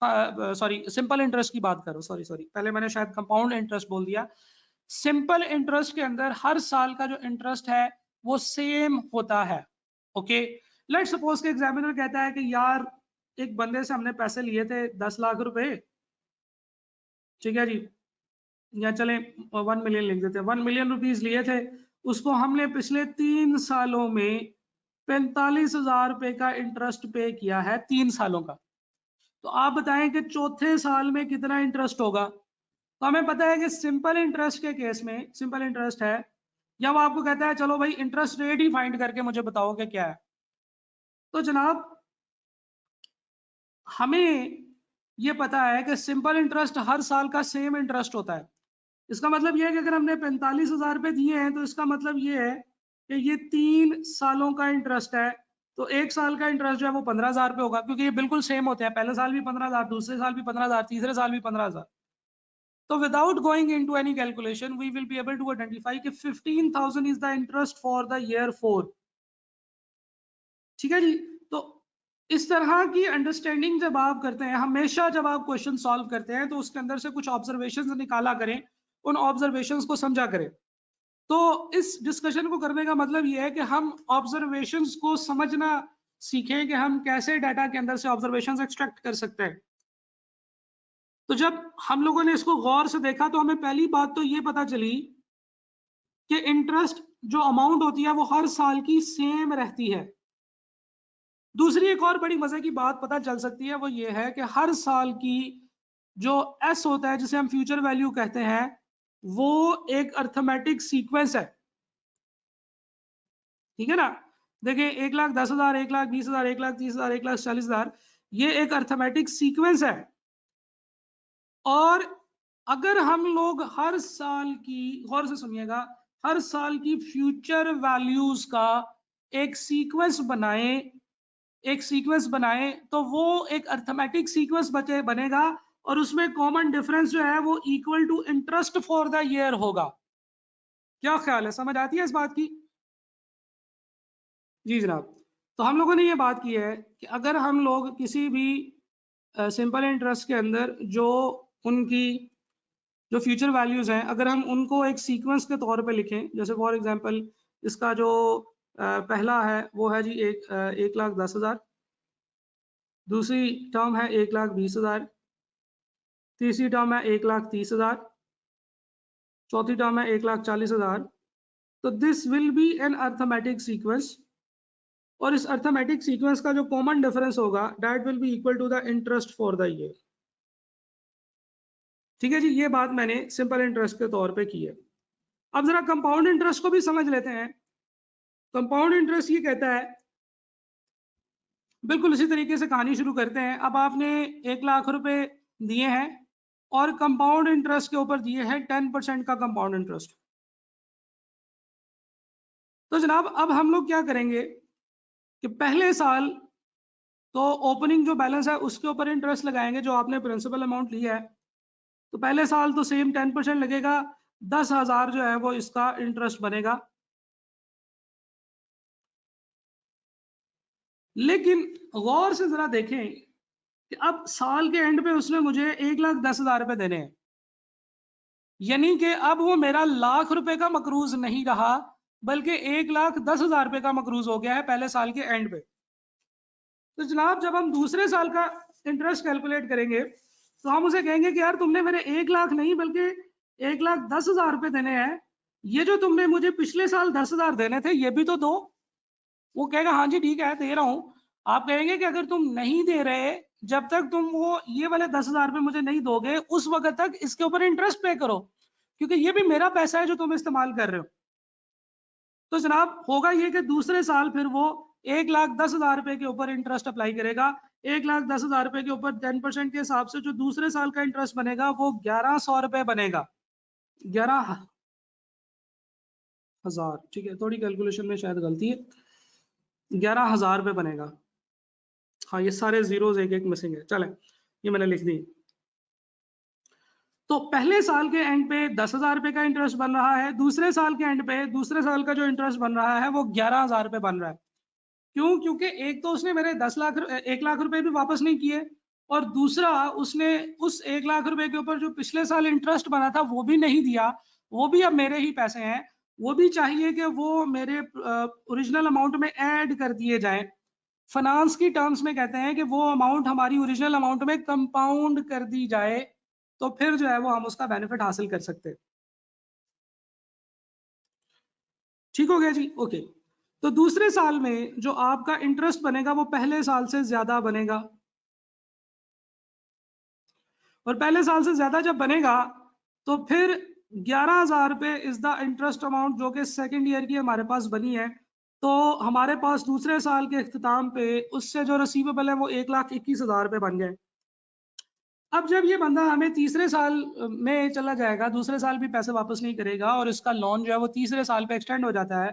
सॉरी सिंपल इंटरेस्ट की बात करो, सॉरी पहले मैंने शायद कंपाउंड इंटरेस्ट बोल दिया। सिंपल इंटरेस्ट के अंदर हर साल का जो इंटरेस्ट है वो सेम होता है। ओके, लेट सपोज के एग्जामिनर कहता है कि यार एक बंदे से हमने पैसे लिए थे 10 लाख रुपए, ठीक है जी, या चले 1 मिलियन लिख देते हैं, 1 मिलियन रुपीस लिए थे, उसको हमने पिछले 3 सालों में 45,000 रुपए का इंटरेस्ट पे किया है, 3 सालों का। तो आप बताएं कि चौथे साल में कितना इंटरेस्ट होगा? तो हमें पता है कि सिंपल इंटरेस्ट के केस में, सिंपल इंटरेस्ट है, या वो आपको कहता है चलो भाई इंटरेस्ट रेट ही फाइंड करके मुझे बताओ कि क्या है। तो जनाब हमें ये पता है कि सिंपल इंटरेस्ट हर साल का सेम इंटरेस्ट होता है। इसका मतलब ये है कि अगर हमने 45,000 रुपए दिए हैं तो इसका मतलब ये है कि ये 3 सालों का इंटरेस्ट है। तो एक साल का इंटरेस्ट जो है वो 15,000 रुपए होगा, क्योंकि ये बिल्कुल सेम होते हैं, पहले साल भी 15,000, दूसरे साल भी 15,000, तीसरे साल भी 15,000। So without going into any calculation, we will be able to identify कि 15,000 is the interest for the year 4। ठीक है जी। तो इस तरह की अंडरस्टैंडिंग जब आप करते हैं, हमेशा जब आप क्वेश्चन सॉल्व करते हैं तो उसके अंदर से कुछ ऑब्जर्वेशंस निकाला करें, उन ऑब्जर्वेशंस को समझा करें। तो इस डिस्कशन को करने का मतलब यह है कि हम ऑब्जर्वेशंस को समझना सीखें कि हम कैसे डाटा के अंदर से ऑब्जर्वेशंस एक्सट्रैक्ट कर सकते हैं। तो जब हम लोगों ने इसको गौर से देखा तो हमें पहली बात तो ये पता चली कि इंटरेस्ट जो अमाउंट होती है वो हर साल की सेम रहती है। दूसरी एक और बड़ी मजे की बात पता चल सकती है, वो ये है कि हर साल की जो एस होता है, जिसे हम फ्यूचर वैल्यू कहते हैं, वो एक अर्थमेटिक सीक्वेंस है। ठीक है ना? देखिए 1,10,000, 1,20,000, 1,30,000, 1,40,000, ये एक अर्थमेटिक सीक्वेंस है। और अगर हम लोग हर साल की, गौर से सुनिएगा, हर साल की फ्यूचर वैल्यूज का एक सीक्वेंस बनाएं तो वो एक अर्थमेटिक सीक्वेंस बनेगा और उसमें कॉमन डिफरेंस जो है वो equal to interest for the year होगा। क्या ख्याल है, समझ आती है इस बात की? जी जनाब। तो हम लोगों ने ये बात की है कि अगर हम लोग किसी भी सिंपल इंटरेस्ट के अंदर जो उनकी जो फ्यूचर वैल्यूज हैं, अगर हम उनको एक सीक्वेंस के तौर पे लिखें, जैसे फॉर एग्जांपल इसका जो पहला है वो है जी 1,10,000, दूसरी टर्म है 1,20,000, तीसरी टर्म है 1,30,000, चौथी टर्म है 1,40,000। तो this will be an arithmetic sequence, और इस अर्थमेटिक सीक्वेंस का जो कॉमन डिफरेंस होगा that will be equal to the interest for the year. ठीक है जी, ये बात मैंने सिंपल इंटरेस्ट के तौर पे की है। अब जरा कंपाउंड इंटरेस्ट को भी समझ लेते हैं। कंपाउंड इंटरेस्ट ये कहता है, बिल्कुल इसी तरीके से कहानी शुरू करते हैं। अब आपने 1,00,000 रुपए दिए हैं और कंपाउंड इंटरेस्ट के ऊपर दिए हैं 10% का कंपाउंड इंटरेस्ट। तो जनाब अब हम लोग क्या करेंगे कि पहले साल तो ओपनिंग जो बैलेंस है उसके ऊपर इंटरेस्ट लगाएंगे जो आपने प्रिंसिपल अमाउंट लिया है। तो पहले साल तो सेम 10% लगेगा, 10,000 जो है वो इसका इंटरेस्ट बनेगा। लेकिन गौर से जरा देखें कि अब साल के एंड पे उसने मुझे 1,10,000 रुपए देने हैं, यानी कि अब वो मेरा 1,00,000 रुपए का मकरूज नहीं रहा, बल्कि 1,10,000 रुपए का मकरूज हो गया है पहले साल के एंड पे। तो जनाब जब हम दूसरे साल का इंटरेस्ट कैलकुलेट करेंगे तो हम उसे कहेंगे कि यार तुमने मेरे 1 लाख नहीं बल्कि 1,10,000 रुपए देने हैं, ये जो तुमने मुझे पिछले साल 10,000 देने थे ये भी तो दो। वो कहेगा हाँ जी ठीक है दे रहा हूं। आप कहेंगे कि अगर तुम नहीं दे रहे, जब तक तुम वो ये वाले 10,000 रुपए मुझे नहीं दोगे उस वक्त तक इसके ऊपर इंटरेस्ट पे करो, क्योंकि ये भी मेरा पैसा है जो तुम इस्तेमाल कर रहे हो। तो जनाब होगा ये कि दूसरे साल फिर वो 1,10,000 रुपए के ऊपर इंटरेस्ट अप्लाई करेगा। 1,10,000 रुपए के ऊपर 10% के हिसाब से जो दूसरे साल का इंटरेस्ट बनेगा वो 1,100 रुपए बनेगा। 11,000, ठीक है, थोड़ी कैलकुलेशन में शायद गलती है, 11,000 रुपए बनेगा। हाँ ये सारे जीरोज एक एक मिसिंग है, चले ये मैंने लिख दी। तो पहले साल के एंड पे 10,000 रुपए का इंटरेस्ट बन रहा है, दूसरे साल के एंड पे दूसरे साल का जो इंटरेस्ट बन रहा है वो 11,000 रुपए बन रहा है। क्यों? क्योंकि एक तो उसने मेरे 1 लाख रुपए भी वापस नहीं किए, और दूसरा उसने उस 1 लाख रुपए के ऊपर जो पिछले साल इंटरेस्ट बना था वो भी नहीं दिया। वो भी अब मेरे ही पैसे हैं, वो भी चाहिए कि वो मेरे ओरिजिनल अमाउंट में ऐड कर दिए जाएं। फाइनेंस की टर्म्स में कहते हैं कि वो अमाउंट हमारी ओरिजिनल अमाउंट में कंपाउंड कर दी जाए, तो फिर जो है वो हम उसका बेनिफिट हासिल कर सकते हैं। ठीक हो गया जी, ओके। तो दूसरे साल में जो आपका इंटरेस्ट बनेगा वो पहले साल से ज्यादा बनेगा, और पहले साल से ज्यादा जब बनेगा तो फिर 11,000 रुपए इज द इंटरेस्ट अमाउंट जो कि सेकेंड ईयर की हमारे पास बनी है। तो हमारे पास दूसरे साल के इख्तिताम पे उससे जो रिसीवेबल है वो 1,21,000 रुपए बन गए। अब जब ये बंदा हमें तीसरे साल में चला जाएगा, दूसरे साल भी पैसे वापस नहीं करेगा और इसका लोन जो है वो तीसरे साल पे एक्सटेंड हो जाता है,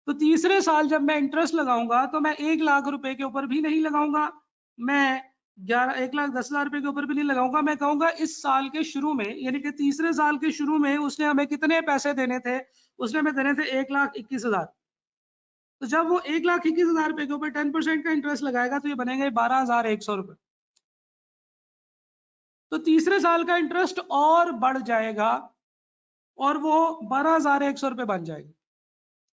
तो तीसरे साल जब मैं इंटरेस्ट लगाऊंगा तो मैं 1,00,000 रुपए के ऊपर भी नहीं लगाऊंगा, मैं 1,10,000 रुपए के ऊपर भी नहीं लगाऊंगा। मैं कहूंगा इस साल के शुरू में, यानी कि तीसरे साल के शुरू में उसने हमें कितने पैसे देने थे? उसने हमें देने थे 1,21,000। तो जब वो 1,21,000 रुपए के ऊपर 10% का इंटरेस्ट लगाएगा तो ये बनेंगे 12,100 रुपए। तो तीसरे साल का इंटरेस्ट और बढ़ जाएगा और वो 12,100 रुपए बन जाएगी।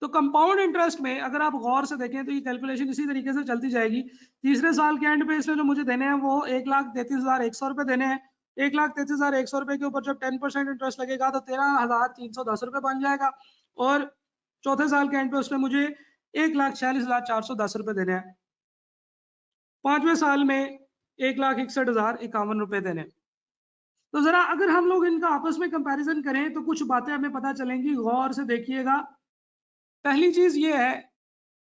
तो कंपाउंड इंटरेस्ट में अगर आप गौर से देखें तो ये कैलकुलेशन इसी तरीके से चलती जाएगी। तीसरे साल के एंड पे इसने जो मुझे देने हैं वो 1,33,100 रुपए देने हैं। 1,33,100 रुपए के ऊपर जब 10% इंटरेस्ट लगेगा तो 13,310 रुपए बन जाएगा, और चौथे साल के एंड पे उसने मुझे 1,46,410 रुपए देने हैं। पांचवें साल में 1,61,051 रुपए देने। तो जरा अगर हम लोग इनका आपस में कंपैरिजन करें तो कुछ बातें हमें पता चलेंगी, गौर से देखिएगा। पहली चीज ये है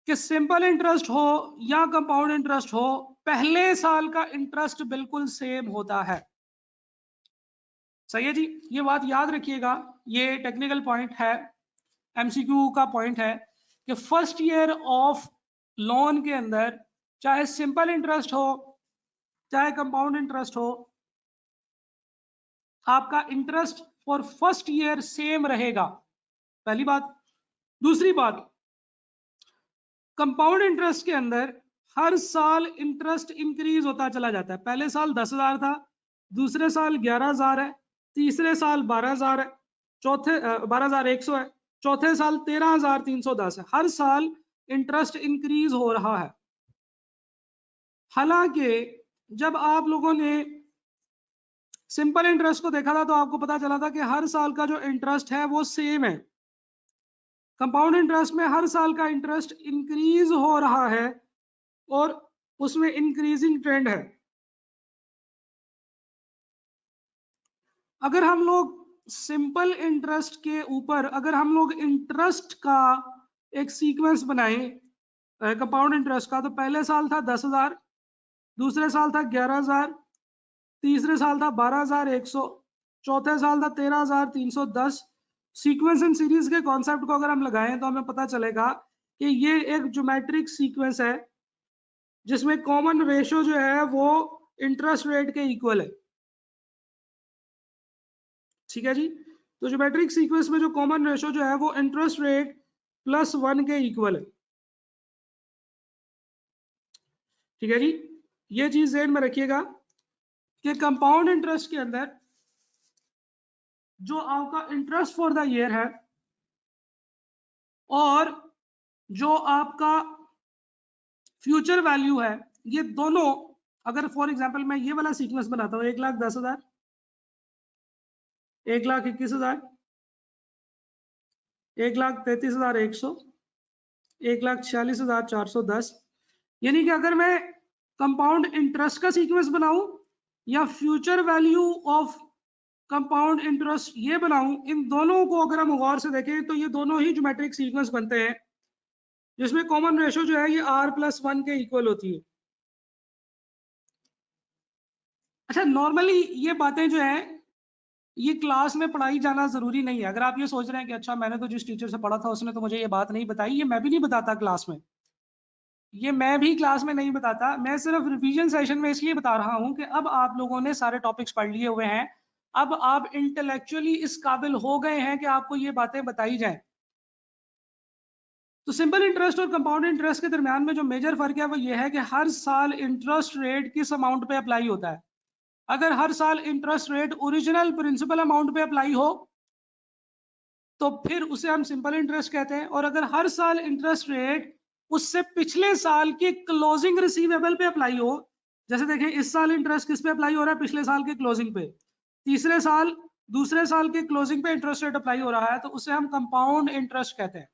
कि सिंपल इंटरेस्ट हो या कंपाउंड इंटरेस्ट हो, पहले साल का इंटरेस्ट बिल्कुल सेम होता है। सही है जी, ये बात याद रखिएगा, ये टेक्निकल पॉइंट है, एमसीक्यू का पॉइंट है कि फर्स्ट ईयर ऑफ लोन के अंदर चाहे सिंपल इंटरेस्ट हो चाहे कंपाउंड इंटरेस्ट हो, आपका interest for first year same रहेगा, पहली बात। दूसरी बात, कंपाउंड इंटरेस्ट के अंदर हर साल इंटरेस्ट इंक्रीज होता चला जाता है। पहले साल 10,000 था, दूसरे साल 11,000 है, तीसरे साल 12,000 है, चौथे 12,100 है, चौथे साल 13,310 है। हर साल इंटरेस्ट इंक्रीज हो रहा है। हालांकि जब आप लोगों ने सिंपल इंटरेस्ट को देखा था तो आपको पता चला था कि हर साल का जो इंटरेस्ट है वो सेम है। कंपाउंड इंटरेस्ट में हर साल का इंटरेस्ट इंक्रीज हो रहा है और उसमें इंक्रीजिंग ट्रेंड है। अगर हम लोग सिंपल इंटरेस्ट के ऊपर अगर हम लोग इंटरेस्ट का एक सीक्वेंस बनाएं कंपाउंड इंटरेस्ट का, तो पहले साल था 10,000, दूसरे साल था 11,000, तीसरे साल था 12,100, चौथे साल था 13,310। सीक्वेंस एंड सीरीज के कॉन्सेप्ट को अगर हम लगाएं तो हमें पता चलेगा कि ये एक ज्योमेट्रिक सीक्वेंस है जिसमें कॉमन रेशियो जो है वो इंटरेस्ट रेट के इक्वल है। ठीक है जी, तो ज्योमेट्रिक सीक्वेंस में जो कॉमन रेशियो जो है वो इंटरेस्ट रेट +1 के इक्वल है। ठीक है जी, ये चीज ध्यान में रखिएगा कि कंपाउंड इंटरेस्ट के अंदर जो आपका इंटरेस्ट फॉर द ईयर है और जो आपका फ्यूचर वैल्यू है, ये दोनों, अगर फॉर एग्जांपल मैं ये वाला सीक्वेंस बनाता हूँ 1,10,000, 1,21,000, 1,33,100, 1,46,410, यानी कि अगर मैं कंपाउंड इंटरेस्ट का सीक्वेंस बनाऊं या future value of compound interest ये बनाऊं, इन दोनों को अगर हम गौर से देखें तो ये दोनों ही ज्योमेट्रिक सीक्वेंस बनते हैं जिसमें कॉमन रेशो जो है ये r+1 के इक्वल होती है। अच्छा, नॉर्मली ये बातें जो है ये क्लास में पढ़ाई जाना जरूरी नहीं है। अगर आप ये सोच रहे हैं कि अच्छा मैंने तो जिस टीचर से पढ़ा था उसने तो मुझे ये बात नहीं बताई, ये मैं भी नहीं बताता क्लास में, ये मैं भी क्लास में नहीं बताता, मैं सिर्फ रिवीजन सेशन में इसलिए बता रहा हूं कि अब आप लोगों ने सारे टॉपिक्स पढ़ लिए हुए हैं, अब आप इंटेलेक्चुअली इस काबिल हो गए हैं कि आपको ये बातें बताई जाएं। तो सिंपल इंटरेस्ट और कंपाउंड इंटरेस्ट के दरमियान में जो मेजर फर्क है वो ये है कि हर साल इंटरेस्ट रेट किस अमाउंट पे अप्लाई होता है। अगर हर साल interest rate original principal amount पे अप्लाई हो तो फिर उसे हम सिंपल इंटरेस्ट कहते हैं, और अगर हर साल इंटरेस्ट रेट उससे पिछले साल के क्लोजिंग रिसीवेबल पे अप्लाई हो, जैसे देखें इस साल इंटरेस्ट किस पे अप्लाई हो रहा है, पिछले साल के क्लोजिंग पे, तीसरे साल दूसरे साल के क्लोजिंग पे इंटरेस्ट रेट अप्लाई हो रहा है, तो उसे हम कंपाउंड इंटरेस्ट कहते हैं।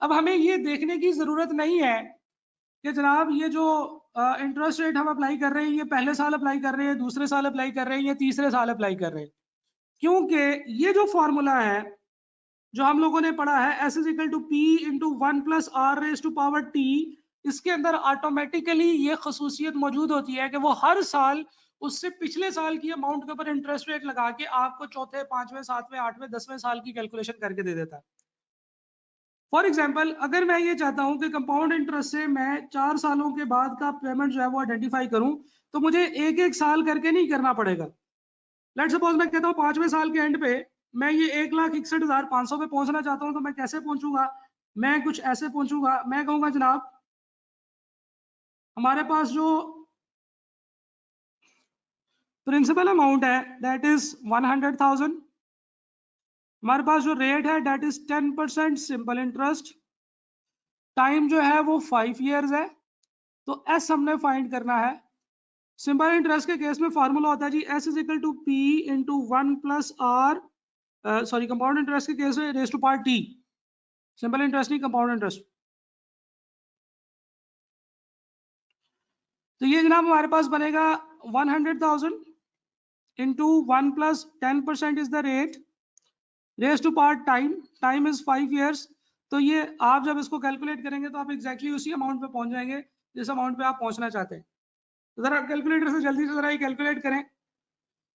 अब हमें ये देखने की जरूरत नहीं है कि जनाब ये जो इंटरेस्ट रेट हम अप्लाई कर रहे हैं ये पहले साल अप्लाई कर रहे हैं, दूसरे साल अप्लाई कर रहे हैं या तीसरे साल अप्लाई कर रहे हैं, क्योंकि ये जो फॉर्मूला है जो हम लोगों ने पढ़ा है S = P × 1 + R⁻T, इसके अंदर ऑटोमेटिकली ये खसूसियत मौजूद होती है कि वो हर साल उससे पिछले साल की अमाउंट के ऊपर इंटरेस्ट रेट लगा के आपको चौथे, पांचवें, सातवें, आठवें, 10वें साल की कैलकुलेशन करके दे देता है। फॉर एग्जाम्पल, अगर मैं ये चाहता हूं कि कंपाउंड इंटरेस्ट से मैं 4 सालों के बाद का पेमेंट जो है वो आइडेंटिफाई करूं, तो मुझे एक एक साल करके नहीं करना पड़ेगा। लेट सपोज मैं कहता हूँ 5वें साल के एंड पे मैं ये 1,61,500 पे पहुंचना चाहता हूं, तो मैं कैसे पहुंचूंगा? मैं कुछ ऐसे पहुंचूंगा, मैं कहूंगा जनाब हमारे पास जो प्रिंसिपल अमाउंट है दैट इज 100,000, हमारे पास जो रेट है that is 10% simple interest, time जो है वो 5 ईयर्स है, तो एस हमने फाइंड करना है। सिंपल इंटरेस्ट के केस में फार्मूला होता है जी S = P × 1 + R, sorry compound interest के केस में r⁻T, सिंपल इंटरेस्ट नहीं कंपाउंड इंटरेस्ट। तो ये जनाब हमारे पास बनेगा 100,000 × 1 + 10% is the rate, r⁻, time is 5 years. तो ये आप जब इसको कैलकुलेट करेंगे तो आप एग्जैक्टली उसी अमाउंट पे पहुंच जाएंगे जिस अमाउंट पे आप पहुंचना चाहते हैं। तो जरा कैलकुलेटर से जल्दी से जरा ये कैलकुलेट करें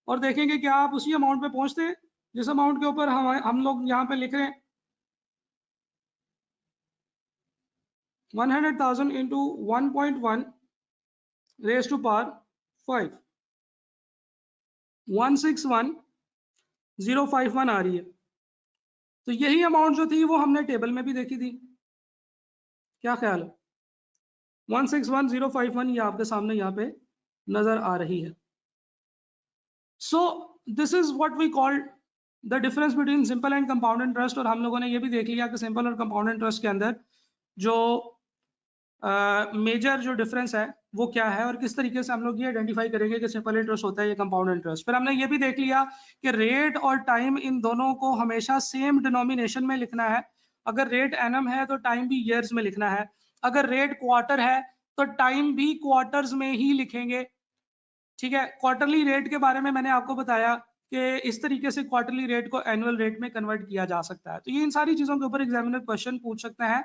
और देखेंगे क्या आप उसी अमाउंट पे पहुंचते हैं जिस अमाउंट के ऊपर हम लोग यहाँ पे लिख रहे हैं। 100,000 × 1.1 r⁻5, 161,051 आ रही है। तो यही अमाउंट जो थी वो हमने टेबल में भी देखी थी, क्या ख्याल है? 161,051 ये आपके सामने यहाँ पे नजर आ रही है। So this is what we call the difference between simple and compound interest. और हम लोगों ने ये भी देख लिया कि सिंपल और कंपाउंड इंटरेस्ट के अंदर जो मेजर जो डिफरेंस है वो क्या है और किस तरीके से हम लोग ये आइडेंटिफाई करेंगे कि सिंपल इंटरेस्ट होता है या कंपाउंड इंटरेस्ट। फिर हमने ये भी देख लिया कि रेट और टाइम इन दोनों को हमेशा सेम डिनोमिनेशन में लिखना है। अगर रेट एनम है तो टाइम भी ईयर्स में लिखना है, अगर रेट क्वार्टर है तो टाइम भी क्वार्टर्स में ही लिखेंगे। ठीक है, क्वार्टरली रेट के बारे में मैंने आपको बताया कि इस तरीके से क्वार्टरली रेट को एनुअल रेट में कन्वर्ट किया जा सकता है। तो ये इन सारी चीजों के ऊपर एग्जामिनर क्वेश्चन पूछ सकते हैं